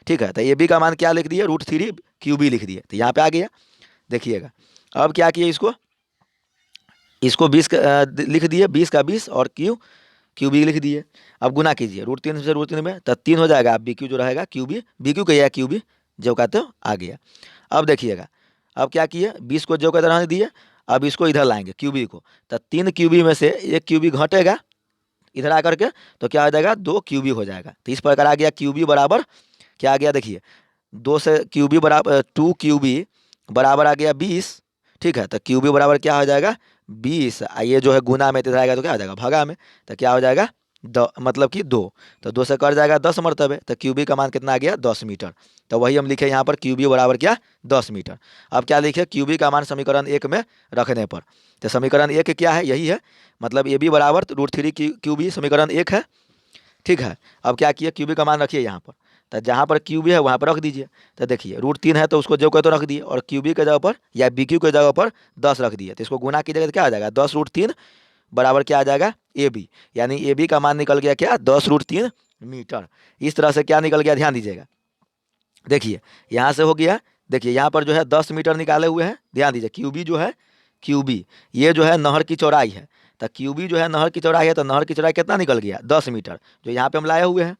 ठीक है। तो ए बी का मान क्या लिख दिए √3 क्यू बी लिख दिए, तो यहाँ पे आ गया देखिएगा। अब क्या किए इसको 20 लिख दिए 20 का 20 और क्यू बी लिख दिए। अब गुना कीजिए √3 से √3 में तो 3 हो जाएगा, अब बी क्यू जो रहेगा क्यू बी क्यू कहिए क्यू बी जो कहते हो आ गया। अब देखिएगा अब क्या किए 20 को जो कहते रहने दिए, अब इसको इधर लाएंगे क्यू बी को, तो 3 क्यू बी में से 1 क्यू बी घटेगा इधर आकर के, तो क्या हो जाएगा 2 क्यू बी हो जाएगा। तो इस प्रकार आ गया क्यू बी बराबर क्या आ गया देखिए 2 से क्यू बी बराबर 2 क्यू बी बराबर आ गया 20, ठीक है। तो क्यू बी बराबर क्या हो जाएगा 20, ये जो है गुना में इधर आएगा तो क्या हो जाएगा भगा में, तो क्या हो जाएगा मतलब कि 2, तो 2 से कट जाएगा 10 मरतबे, तो क्यू बी का मान कितना आ गया 10 मीटर। तो वही हम लिखे यहाँ पर क्यू बी बराबर क्या 10 मीटर। अब क्या लिखे क्यू बी का मान समीकरण 1 में रखने पर, तो समीकरण 1 क्या है यही है, मतलब ए बी बराबर √3 क्यू बी समीकरण 1 है, ठीक है। अब क्या किए क्यू बी का मान रखिए यहाँ पर, तो जहाँ पर क्यू बी है वहाँ पर रख दीजिए। तो देखिए √3 है तो उसको जो कहे तो रख दिए, और क्यू बी के जगह पर या बी क्यू के जगह पर 10 रख दिए, तो इसको गुना कीजिएगा तो क्या आ जाएगा 10√3 बराबर क्या आ जाएगा ए बी, यानी ए बी का मान निकल गया क्या 10√3 मीटर। इस तरह से क्या निकल गया ध्यान दीजिएगा, देखिए यहाँ से हो गया, देखिए यहाँ पर जो है 10 मीटर निकाले हुए हैं, ध्यान दीजिए क्यू बी जो है क्यू बी ये जो है नहर की चौड़ाई है, तो क्यू बी जो है नहर की चौड़ाई है, तो नहर की चौड़ाई कितना निकल गया 10 मीटर जो यहाँ पे हम लाए हुए हैं,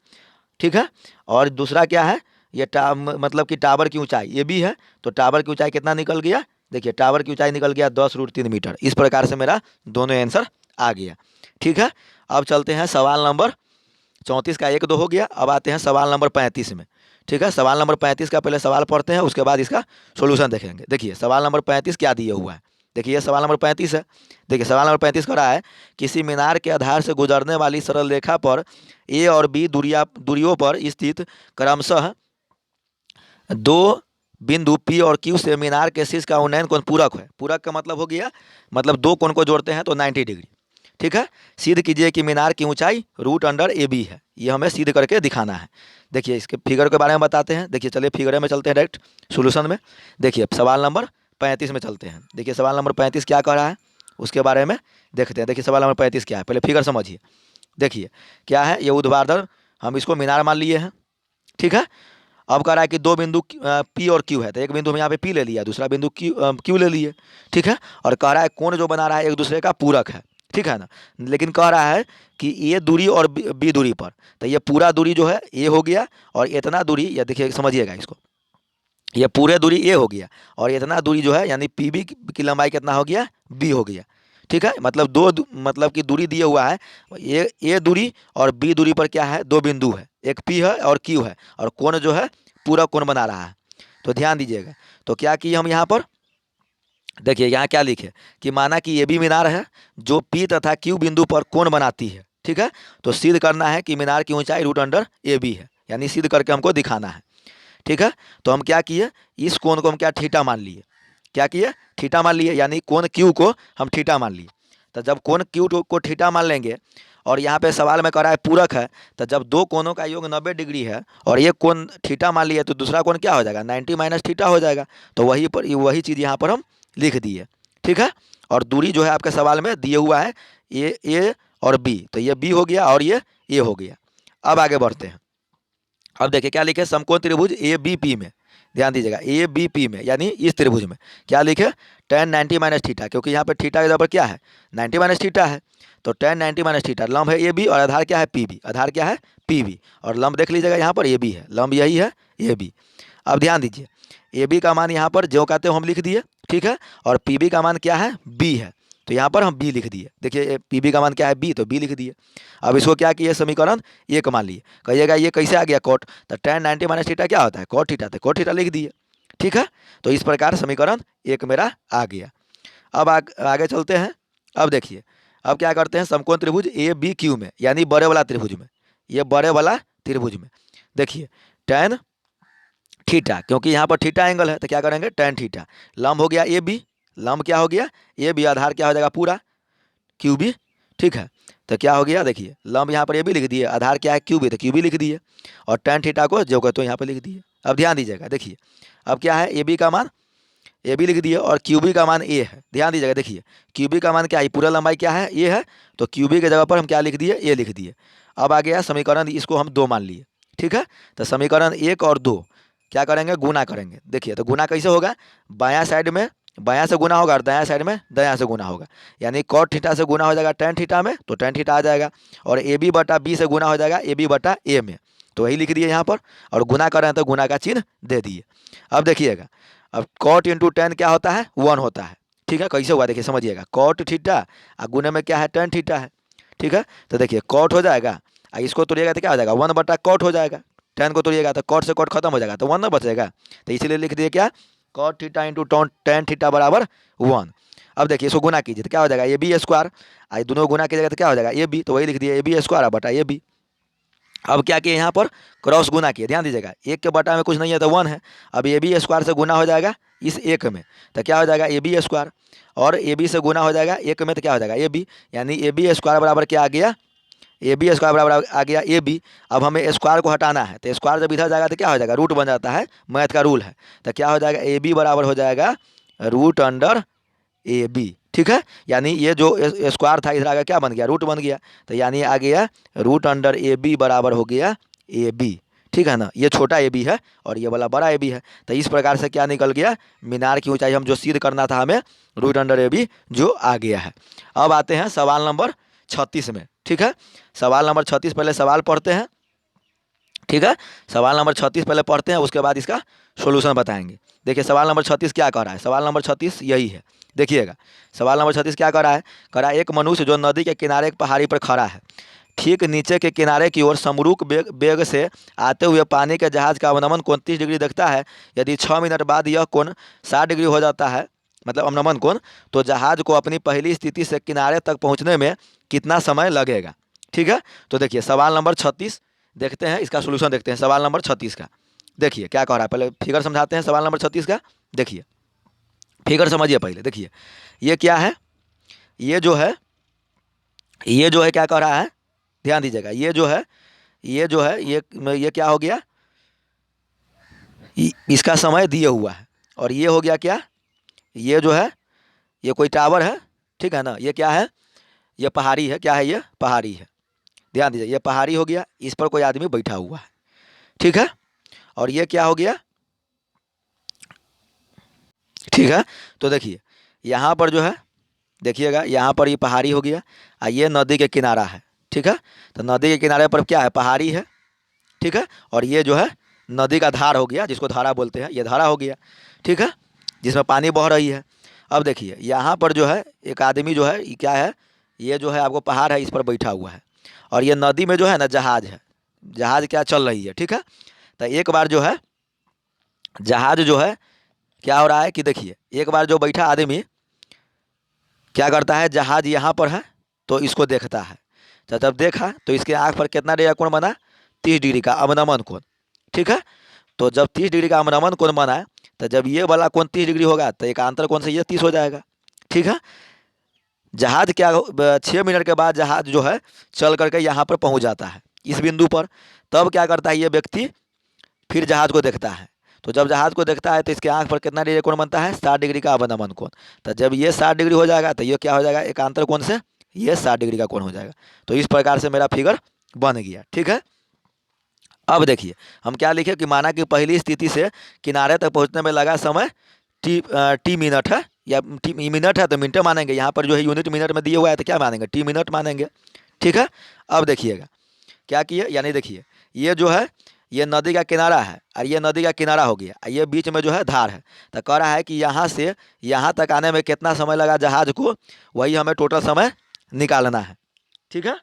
ठीक है। और दूसरा क्या है ये मतलब कि टावर की ऊंचाई ये भी है, तो टावर की ऊंचाई कितना निकल गया, देखिए टावर की ऊंचाई निकल गया 10√3 मीटर। इस प्रकार से मेरा दोनों आंसर आ गया, ठीक है। अब चलते हैं सवाल नंबर 34 का 1-2 हो गया। अब आते हैं सवाल नंबर 35 में, ठीक है। सवाल नंबर 35 का पहले सवाल पढ़ते हैं, उसके बाद इसका सोल्यूशन देखेंगे। देखिए सवाल नंबर 35 क्या दिया हुआ है, देखिए ये सवाल नंबर 35 है। देखिए सवाल नंबर 35 कर रहा है किसी मीनार के आधार से गुजरने वाली सरल रेखा पर ए और बी दूरियों पर स्थित क्रमशः 2 बिंदु पी और क्यू से मीनार के शीर्ष का उन्नयन कोण पूरक है। पूरक का मतलब हो गया मतलब 2 कोण को जोड़ते हैं तो 90 डिग्री, ठीक है। सिद्ध कीजिए कि मीनार की ऊंचाई √अंडर है, ये हमें सिद्ध करके दिखाना है। देखिए इसके फिगर के बारे में बताते हैं, देखिए चलिए फिगर में चलते हैं डायरेक्ट सोल्यूशन में। देखिए सवाल नंबर 35 में चलते हैं, देखिए सवाल नंबर 35 क्या कह रहा है उसके बारे में देखते हैं। देखिए सवाल नंबर 35 क्या है, पहले फिगर समझिए। देखिए क्या है ये ऊर्ध्वाधर हम इसको मीनार मान लिए हैं, ठीक है। अब कह रहा है कि 2 बिंदु पी और क्यू है, तो एक बिंदु हम यहाँ पे पी ले लिया, दूसरा बिंदु क्यू ले लिए, ठीक है। और कह रहा है कोण जो बना रहा है एक दूसरे का पूरक है, ठीक है ना। लेकिन कह रहा है कि ए दूरी और बी दूरी पर, तो ये पूरा दूरी जो है ए हो गया और इतना दूरी, ये देखिए समझिएगा इसको, ये पूरे दूरी ए हो गया और इतना दूरी जो है यानी पी बी की लंबाई कितना हो गया बी हो गया, ठीक है। मतलब मतलब कि दूरी दिया हुआ है ए दूरी और बी दूरी पर क्या है 2 बिंदु है, एक पी है और क्यू है, और कोण जो है पूरा कोण बना रहा है। तो ध्यान दीजिएगा, तो क्या किए हम यहाँ पर, देखिए यहाँ क्या लिखे कि माना कि ये भी मीनार है जो पी तथा क्यू बिंदु पर कोण बनाती है, ठीक है। तो सिद्ध करना है कि मीनार की ऊंचाई √अंडर है, यानी सिद्ध करके हमको दिखाना है, ठीक है। तो हम क्या किए इस कोण को हम क्या थीटा मान लिए, क्या किए थीटा मान लिए, यानी कोण क्यू को हम थीटा मान लिए। तो जब कोण क्यू को थीटा मान लेंगे और यहाँ पे सवाल में कह रहा है पूरक है, तो जब 2 कोणों का योग 90 डिग्री है और ये कोण थीटा मान लिए तो दूसरा कोण क्या हो जाएगा 90 माइनस थीटा हो जाएगा। तो वही चीज़ यहाँ पर हम लिख दिए, ठीक है। और दूरी जो है आपके सवाल में दिए हुआ है ए और बी, तो ये बी हो गया और ये ए हो गया। अब आगे बढ़ते हैं, अब देखिए क्या लिखे समकोण त्रिभुज ए बी पी में, ध्यान दीजिएगा ए बी पी में यानी इस त्रिभुज में क्या लिखे tan 90 माइनस थीटा, क्योंकि यहाँ पर थीटा के पर क्या है 90 माइनस थीटा है, तो tan 90 माइनस थीटा लंब है ए बी और आधार क्या है पी बी, आधार क्या है पी बी, और लंब देख लीजिएगा यहाँ पर ए बी है, लंब यही है ए बी। अब ध्यान दीजिए ए बी का मान यहाँ पर जो कहते हो हम लिख दिए, ठीक है, और पी बी का मान क्या है बी है, तो यहाँ पर हम बी लिख दिए। देखिए पी बी का मान क्या है बी, तो बी लिख दिए। अब इसको क्या किए समीकरण एक मान लिए। कहिएगा ये कैसे आ गया कॉट, तो tan 90 माइनस थीटा क्या होता है कॉट थीटा, तो कॉट थीटा लिख दिए। ठीक है, तो इस प्रकार समीकरण एक मेरा आ गया। अब आगे चलते हैं। अब देखिए अब क्या करते हैं समकोण त्रिभुज ए बी क्यू में, यानी बड़े वाला त्रिभुज में, ये बड़े वाला त्रिभुज में देखिए tan थीटा, क्योंकि यहाँ पर थीटा एंगल है तो क्या करेंगे tan थीटा, लंब हो गया ए बी, लंब क्या हो गया ए बी, आधार क्या हो जाएगा पूरा क्यू बी। ठीक है, तो क्या हो गया देखिए लंब यहाँ पर ए बी लिख दिए, आधार क्या है क्यू बी, तो क्यू बी लिख दिए, और tan थीटा को जो कहते हो यहाँ पर लिख दिए। अब ध्यान दीजिएगा, देखिए अब क्या है ए बी का मान ए बी लिख दिए और क्यूबी का मान ए है। ध्यान दीजिएगा, देखिए क्यूबी का मान क्या है, पूरा लंबाई क्या है ए है, तो क्यूबी के जगह पर हम क्या लिख दिए ए लिख दिए। अब आ गया समीकरण, इसको हम दो मान लिए। ठीक है, तो समीकरण एक और दो क्या करेंगे गुना करेंगे। देखिए तो गुना कैसे होगा, बायां साइड में बायां से गुना होगा और दायां साइड में दायां से गुना होगा, यानी कॉट थीटा से गुना हो जाएगा tan थीटा में, तो tan थीटा आ जाएगा, और ए बी बटा बी से गुना हो जाएगा ए बी बटा ए में, तो वही लिख दिए यहाँ पर, और गुना कर रहे हैं तो गुना का चिन्ह दे दिए। अब देखिएगा अब कॉट इंटू टेन क्या होता है 1 होता है। ठीक है, कैसे हुआ देखिए समझिएगा, कॉट थीटा और गुने में क्या है tan थीटा है। ठीक है, तो देखिए कॉट हो जाएगा, इसको तोड़िएगा तो क्या हो जाएगा 1 बटा कॉट हो जाएगा, tan को तोड़िएगा तो कॉट से कॉट खत्म हो जाएगा तो 1 ना बचेगा, तो इसीलिए लिख दिए क्या cot theta into tan theta बराबर 1। अब देखिए इसको गुना कीजिए तो क्या हो जाएगा ए बी स्क्वायर, दोनों को गुना कीजिएगा तो क्या हो जाएगा ए बी, तो वही लिख दिए ए बी स्क्वायर बटा ए बी। अब क्या किए यहाँ पर क्रॉस गुना किए, ध्यान दीजिएगा एक के बटा में कुछ नहीं है तो 1 है, अब ए बी स्क्वायर से गुना हो जाएगा इस एक में, तो क्या हो जाएगा ए बी स्क्वायर, और ए बी से गुना हो जाएगा एक में तो क्या हो जाएगा ए बी, यानी ए बी स्क्वायर बराबर क्या आ गया ए बी स्क्वायर बराबर आ गया ए बी। अब हमें स्क्वायर को हटाना है, तो स्क्वायर जब इधर जाएगा तो क्या हो जाएगा रूट बन जाता है, मैथ का रूल है, तो क्या हो जाएगा ए बी बराबर हो जाएगा रूट अंडर ए बी। ठीक है, यानी ये जो स्क्वायर था इधर आ गया क्या बन गया रूट बन गया, तो यानी आ गया रूट अंडर ए बी बराबर हो गया ए बी। ठीक है ना, ये छोटा ए बी है और ये वाला बड़ा ए बी है, तो इस प्रकार से क्या निकल गया मीनार की ऊंचाई हम जो सिद्ध करना था हमें रूट अंडर ए बी जो आ गया है। अब आते हैं सवाल नंबर 36 में। ठीक है, सवाल नंबर 36 पहले सवाल पढ़ते हैं। ठीक है, सवाल नंबर 36 पहले पढ़ते हैं, उसके बाद इसका सोल्यूशन बताएंगे। देखिए सवाल नंबर 36 क्या कह रहा है, सवाल नंबर 36 यही है। देखिएगा सवाल नंबर 36 क्या कह रहा है एक मनुष्य जो नदी के किनारे एक पहाड़ी पर खड़ा है, ठीक नीचे के किनारे की ओर समरूप वेग से आते हुए पानी के जहाज का अवनमन कोण 30 डिग्री देखता है। यदि 6 मिनट बाद यह कोण 60 डिग्री हो जाता है, मतलब अवनमन कोण, तो जहाज को अपनी पहली स्थिति से किनारे तक पहुँचने में कितना समय लगेगा। ठीक है, तो देखिए सवाल नंबर 36 देखते हैं, इसका सोल्यूशन देखते हैं सवाल नंबर 36 का। देखिए क्या कह रहा है, पहले फिगर समझाते हैं सवाल नंबर 36 का। देखिए फिगर समझिए पहले, देखिए ये क्या है, ये जो है क्या कह रहा है, ध्यान दीजिएगा, ये जो है ये क्या हो गया, इसका समय दिए हुआ है, और ये हो गया क्या, ये जो है ये कोई टावर है। ठीक है ना, ये क्या है, ये पहाड़ी है, क्या है ये पहाड़ी है, ध्यान दीजिए ये पहाड़ी हो गया, इस पर कोई आदमी बैठा हुआ है। ठीक है, और ये क्या हो गया, ठीक है, तो देखिए यहाँ पर जो है देखिएगा यहाँ पर ये पहाड़ी हो गया, ये नदी के किनारा है। ठीक है, तो नदी के किनारे पर क्या है पहाड़ी है। ठीक है, और ये जो है नदी का धार हो गया, जिसको धारा बोलते हैं, ये धारा हो गया। ठीक है, जिसमें पानी बह रही है। अब देखिए यहाँ पर जो है एक आदमी जो है ये क्या है, ये जो है आपको पहाड़ है, इस पर बैठा हुआ है, और ये नदी में जो है ना जहाज है, जहाज क्या चल रही है। ठीक है, तो एक बार जो है जहाज जो है क्या हो रहा है कि देखिए एक बार जो बैठा आदमी क्या करता है, जहाज यहाँ पर है तो इसको देखता है, तो जब देखा तो इसके आँख पर कितना डिग्री का कोण बना 30 डिग्री का अवनमन कोण। ठीक है, तो जब 30 डिग्री का अवनमन कोण बना, तो जब ये वाला कोण 30 डिग्री होगा तो एक आंतर कोण से ये 30 हो जाएगा। ठीक है, जहाज क्या 6 मिनट के बाद जहाज जो है चल करके यहाँ पर पहुँच जाता है इस बिंदु पर, तब क्या करता है ये व्यक्ति फिर जहाज को देखता है, तो जब जहाज को देखता है तो इसके आँख पर कितना डिग्री कोण बनता है 60 डिग्री का अवनमन कोण, तो जब ये 60 डिग्री हो जाएगा तो ये क्या हो जाएगा एकांतर कोण से ये 60 डिग्री का कोण हो जाएगा। तो इस प्रकार से मेरा फिगर बन गया। ठीक है, अब देखिए हम क्या लिखे कि माना कि पहली स्थिति से किनारे तक पहुंचने में लगा समय टी मिनट है, या टी मिनट है तो मिनट मानेंगे, यहाँ पर जो है यूनिट मिनट में दिए हुआ है तो क्या मानेंगे टी मिनट मानेंगे। ठीक है, अब देखिएगा क्या किए, यानी देखिए ये जो है ये नदी का किनारा है और ये नदी का किनारा हो गया, और ये बीच में जो है धार है। तो कह रहा है कि यहाँ से यहाँ तक आने में कितना समय लगा जहाज को, वही हमें टोटल समय निकालना है। ठीक है,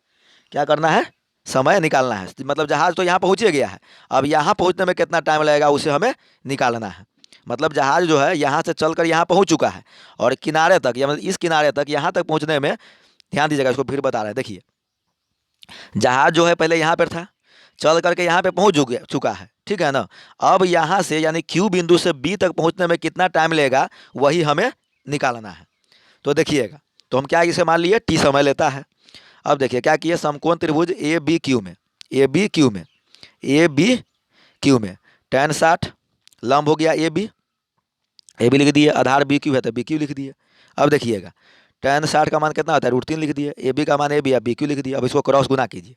क्या करना है, समय निकालना है। मतलब जहाज तो यहाँ पहुँचे गया है, अब यहाँ पहुँचने में कितना टाइम लगेगा उसे हमें निकालना है। मतलब जहाज जो है यहाँ से चलकर यहाँ पहुँच चुका है, और किनारे तक या मतलब इस किनारे तक यहाँ तक पहुँचने में, ध्यान दीजिएगा, इसको फिर बता रहे हैं। देखिए, जहाज जो है पहले यहाँ पर था, चल करके यहाँ पे पहुँच चुका है, ठीक है ना। अब यहाँ से यानी क्यू बिंदु से बी तक पहुँचने में कितना टाइम लेगा वही हमें निकालना है। तो देखिएगा, तो हम क्या इसे मान लिए टी समय लेता है। अब देखिए क्या किए, समकोण त्रिभुज ए बी क्यू में, ए बी क्यू में, ए बी क्यू में tan 60 लंब हो गया ए बी लिख दिए, आधार बी क्यू है तो बी क्यू लिख दिए। अब देखिएगा tan 60 का मान कितना होता है, √3 लिख दिए, ए बी का मान ए बी, बी क्यू लिख दिया। अब इसको क्रॉस गुना कीजिए,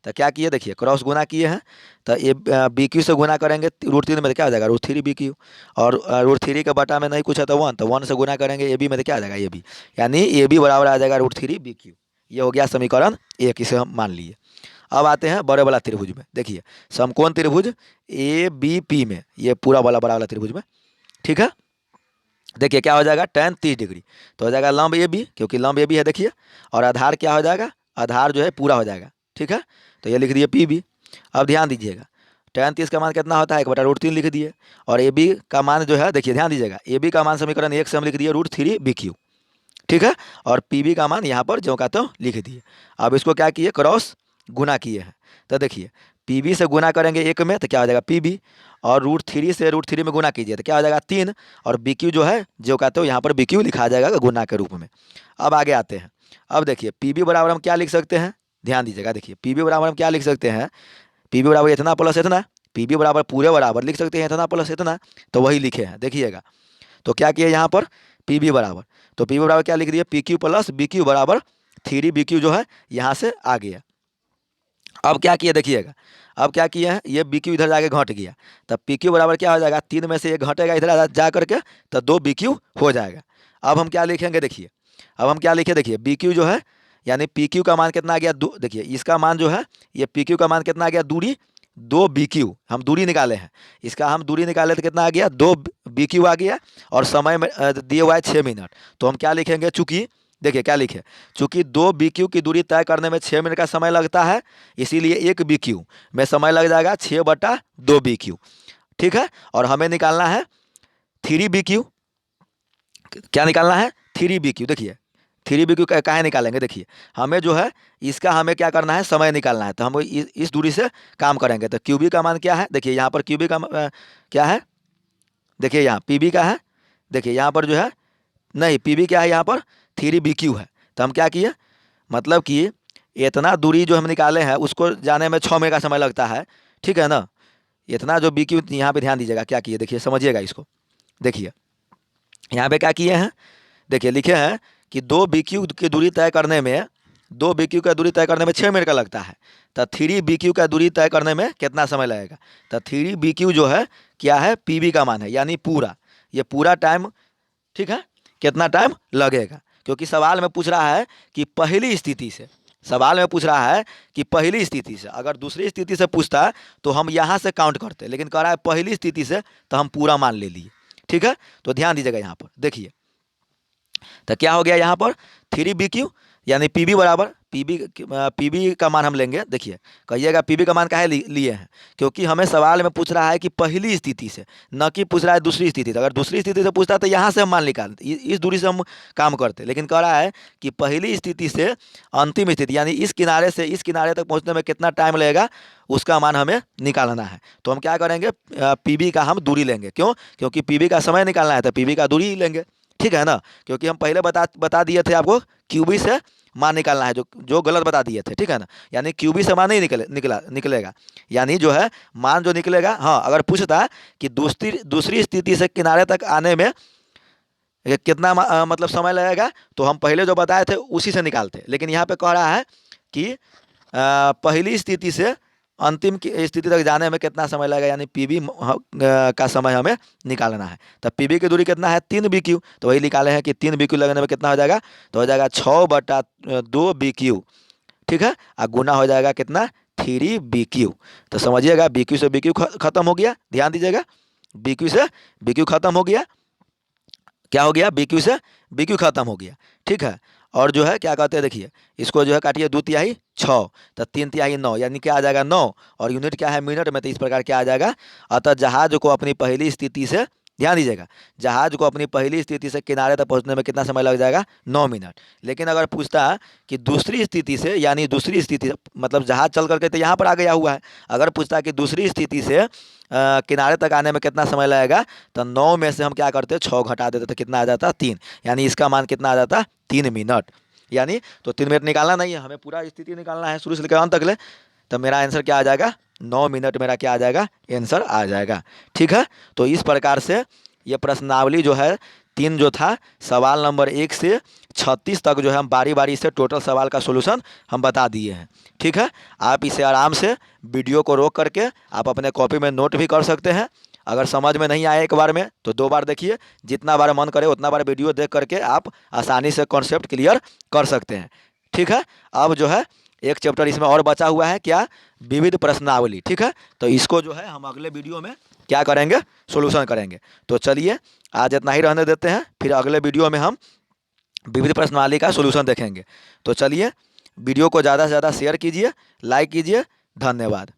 तो क्या किए, देखिए क्रॉस गुना किए हैं, तो ए बी क्यू से गुना करेंगे √3 में तो क्या हो जाएगा √3 बी क्यू, और √3 के बटा में नहीं कुछ है तो 1, तो 1 से गुना करेंगे ए बी में तो क्या आ जाएगा ए बी, यानी ए बी बराबर आ जाएगा √3 बी क्यू। ये हो गया समीकरण 1, इसे हम मान लिए। अब आते हैं बड़े वाला त्रिभुज में। देखिए समकोण त्रिभुज ए बी पी में, ये पूरा वाला बड़ा वाला त्रिभुज में, ठीक है। देखिए क्या हो जाएगा, tan 30 डिग्री, तो हो जाएगा लंब ए बी, क्योंकि लंब ए बी है देखिए, और आधार क्या हो जाएगा, आधार जो है पूरा हो जाएगा, ठीक है। तो ये लिख दिए पी बी। अब ध्यान दीजिएगा, tan 30 का मान कितना होता है, 1/√3 लिख दिए, और ए बी का मान जो है, देखिए ध्यान दीजिएगा, ए बी का मान समीकरण 1 से हम लिख दिए √3 बी क्यू, ठीक है, और पी बी का मान यहाँ पर जो का तो लिख दिए। अब इसको क्या किए, क्रॉस गुना किए हैं, तो देखिए पी बी से गुना करेंगे 1 में तो क्या हो जाएगा पी बी, और √3 से √3 में गुना कीजिए तो क्या हो जाएगा 3, और बी क्यू जो है जो कहते हो यहाँ पर बी क्यू लिखा जाएगा गुना के रूप में। अब आगे आते हैं, अब देखिए पी बी बराबर हम क्या लिख सकते हैं, ध्यान दीजिएगा, देखिए पी बी बराबर हम क्या लिख सकते हैं, पी बी बराबर इतना प्लस इतना, पी बी बराबर पूरे बराबर लिख सकते हैं इतना प्लस इतना, तो वही लिखे हैं देखिएगा। तो क्या किए यहाँ पर पी बी बराबर, तो पी बी बराबर क्या लिख दिए, P Q plus B Q बराबर 3 बी क्यू जो है यहाँ से आ गया। अब क्या किया देखिएगा, अब क्या किए हैं, ये बी क्यू इधर जाके घट गया, तब पी क्यू बराबर क्या हो जाएगा, 3 में से ये घटेगा इधर जा करके, तो 2 बी क्यू हो जाएगा। अब हम क्या लिखेंगे, देखिए अब हम क्या लिखे, देखिए बी क्यू जो है यानी पी क्यू का मान कितना आ गया, देखिए इसका मान जो है, ये पी क्यू का मान कितना आ गया, दूरी 2 बी क्यू, हम दूरी निकाले हैं, इसका हम दूरी निकाले तो कितना आ गया 2 बी क्यू आ गया, और समय में दिए हुआ है 6 मिनट। तो हम क्या लिखेंगे, चूँकि देखिए क्या लिखे, चूंकि 2 बी क्यू की दूरी तय करने में 6 मिनट का समय लगता है, इसीलिए 1 बी क्यू में समय लग जाएगा 6/2 बी क्यू, ठीक है। और हमें निकालना है 3 बी क्यू, क्या निकालना है 3 बी क्यू। देखिए 3 बी क्यू कहाँ निकालेंगे, देखिए हमें जो है इसका हमें क्या करना है, समय निकालना है, तो हम इस दूरी से काम करेंगे। तो क्यू बी का मान क्या है, देखिए यहाँ पर क्यू बी का क्या है, देखिए यहाँ पी बी का है, देखिए यहाँ पर जो है नहीं पी बी क्या है, यहाँ पर 3 बी क्यू है। तो हम क्या किए, मतलब कि इतना दूरी जो हम निकाले हैं उसको जाने में 6 मिनट का समय लगता है, ठीक है ना। इतना जो बी क्यू, यहाँ पे ध्यान दीजिएगा क्या किए, देखिए समझिएगा इसको, देखिए यहाँ पे क्या किए हैं, देखिए लिखे हैं कि 2 बी क्यू की दूरी तय करने में, 2 बी क्यू का दूरी तय करने में 6 मिनट का लगता है, तो 3 बी क्यू का दूरी तय करने में कितना समय लगेगा, तो 3 बी क्यू जो है क्या है, पी बी का मान है, यानी पूरा, ये पूरा टाइम, ठीक है, कितना टाइम लगेगा। क्योंकि सवाल में पूछ रहा है कि पहली स्थिति से, सवाल में पूछ रहा है कि पहली स्थिति से, अगर दूसरी स्थिति से पूछता तो हम यहाँ से काउंट करते, लेकिन कह रहा है पहली स्थिति से, तो हम पूरा मान ले लिए, ठीक है। तो ध्यान दीजिएगा यहाँ पर, देखिए तो क्या हो गया यहाँ पर 3 बी क्यू यानी पी बी बराबर पी बी का मान हम लेंगे, देखिए कहिएगा पी बी का मान काहे लिए हैं, क्योंकि हमें सवाल में पूछ रहा है कि पहली स्थिति से, न कि पूछ रहा है दूसरी स्थिति से। अगर दूसरी स्थिति से पूछता तो यहाँ से हम मान निकालते, इस दूरी से हम काम करते, लेकिन कह रहा है कि पहली स्थिति से अंतिम स्थिति यानी इस किनारे से इस किनारे तक पहुँचने में कितना टाइम लगेगा उसका मान हमें निकालना है। तो हम क्या करेंगे, पी बी का हम दूरी लेंगे, क्यों, क्योंकि पी बी का समय निकालना है तो पी बी का दूरी ही लेंगे, ठीक है ना। क्योंकि हम पहले बता दिए थे आपको क्यूबी से मान निकालना है, जो गलत बता दिए थे, ठीक है ना। यानी क्यूबी से मान नहीं निकलेगा, यानी जो है मान जो निकलेगा, हाँ अगर पूछता कि दूसरी स्थिति से किनारे तक आने में कितना मतलब समय लगेगा, तो हम पहले जो बताए थे उसी से निकालते। लेकिन यहाँ पे कह रहा है कि पहली स्थिति से अंतिम की स्थिति तक जाने में कितना समय लगेगा, यानी पीबी का समय हमें निकालना है। तब पीबी की दूरी कितना है 3 बी क्यू, तो वही निकाले हैं कि 3 बी क्यू लगने में कितना हो जाएगा, तो हो जाएगा 6/2 बी क्यू, ठीक है, और गुना हो जाएगा कितना 3BQ। तो समझिएगा, BQ से BQ खत्म हो गया, ध्यान दीजिएगा, BQ से BQ खत्म हो गया, क्या हो गया, BQ से BQ खत्म हो गया, ठीक है। और जो है क्या कहते हैं, देखिए इसको जो है काटिए, 2 तिहाई 6, तो 3 तिहाई 9, यानी क्या आ जाएगा 9, और यूनिट क्या है, मिनट में, तो इस प्रकार क्या आ जाएगा। अतः जहाज को अपनी पहली स्थिति से, ध्यान दीजिएगा, जहाज को अपनी पहली स्थिति से किनारे तक पहुंचने में कितना समय लग जाएगा, 9 मिनट। लेकिन अगर पूछता है कि दूसरी स्थिति से, यानी दूसरी स्थिति मतलब जहाज चल करके तो यहाँ पर आ गया हुआ है, अगर पूछता है कि दूसरी स्थिति से किनारे तक आने में कितना समय लगेगा, तो 9 में से हम क्या करते हैं, 6 घटा देते, तो कितना आ जाता, 3, यानी इसका मान कितना आ जाता, 3 मिनट। यानी तो 3 मिनट निकालना नहीं है, हमें पूरा स्थिति निकालना है शुरू से लेकर अंत तक ले। तो मेरा आंसर क्या आ जाएगा, 9 मिनट मेरा क्या आ जाएगा, आंसर आ जाएगा, ठीक है। तो इस प्रकार से ये प्रश्नावली जो है 3 जो था, सवाल नंबर 1 से 36 तक जो है हम बारी बारी से टोटल सवाल का सोल्यूशन हम बता दिए हैं, ठीक है। आप इसे आराम से वीडियो को रोक करके आप अपने कॉपी में नोट भी कर सकते हैं। अगर समझ में नहीं आए एक बार में तो 2 बार देखिए, जितना बार मन करे उतना बार वीडियो देख करके आप आसानी से कॉन्सेप्ट क्लियर कर सकते हैं, ठीक है। अब जो है एक चैप्टर इसमें और बचा हुआ है, क्या, विविध प्रश्नावली, ठीक है। तो इसको जो है हम अगले वीडियो में क्या करेंगे, सोल्यूशन करेंगे। तो चलिए आज इतना ही रहने देते हैं, फिर अगले वीडियो में हम विविध प्रश्नावली का सोल्यूशन देखेंगे। तो चलिए वीडियो को ज़्यादा से ज़्यादा शेयर कीजिए, लाइक कीजिए, धन्यवाद।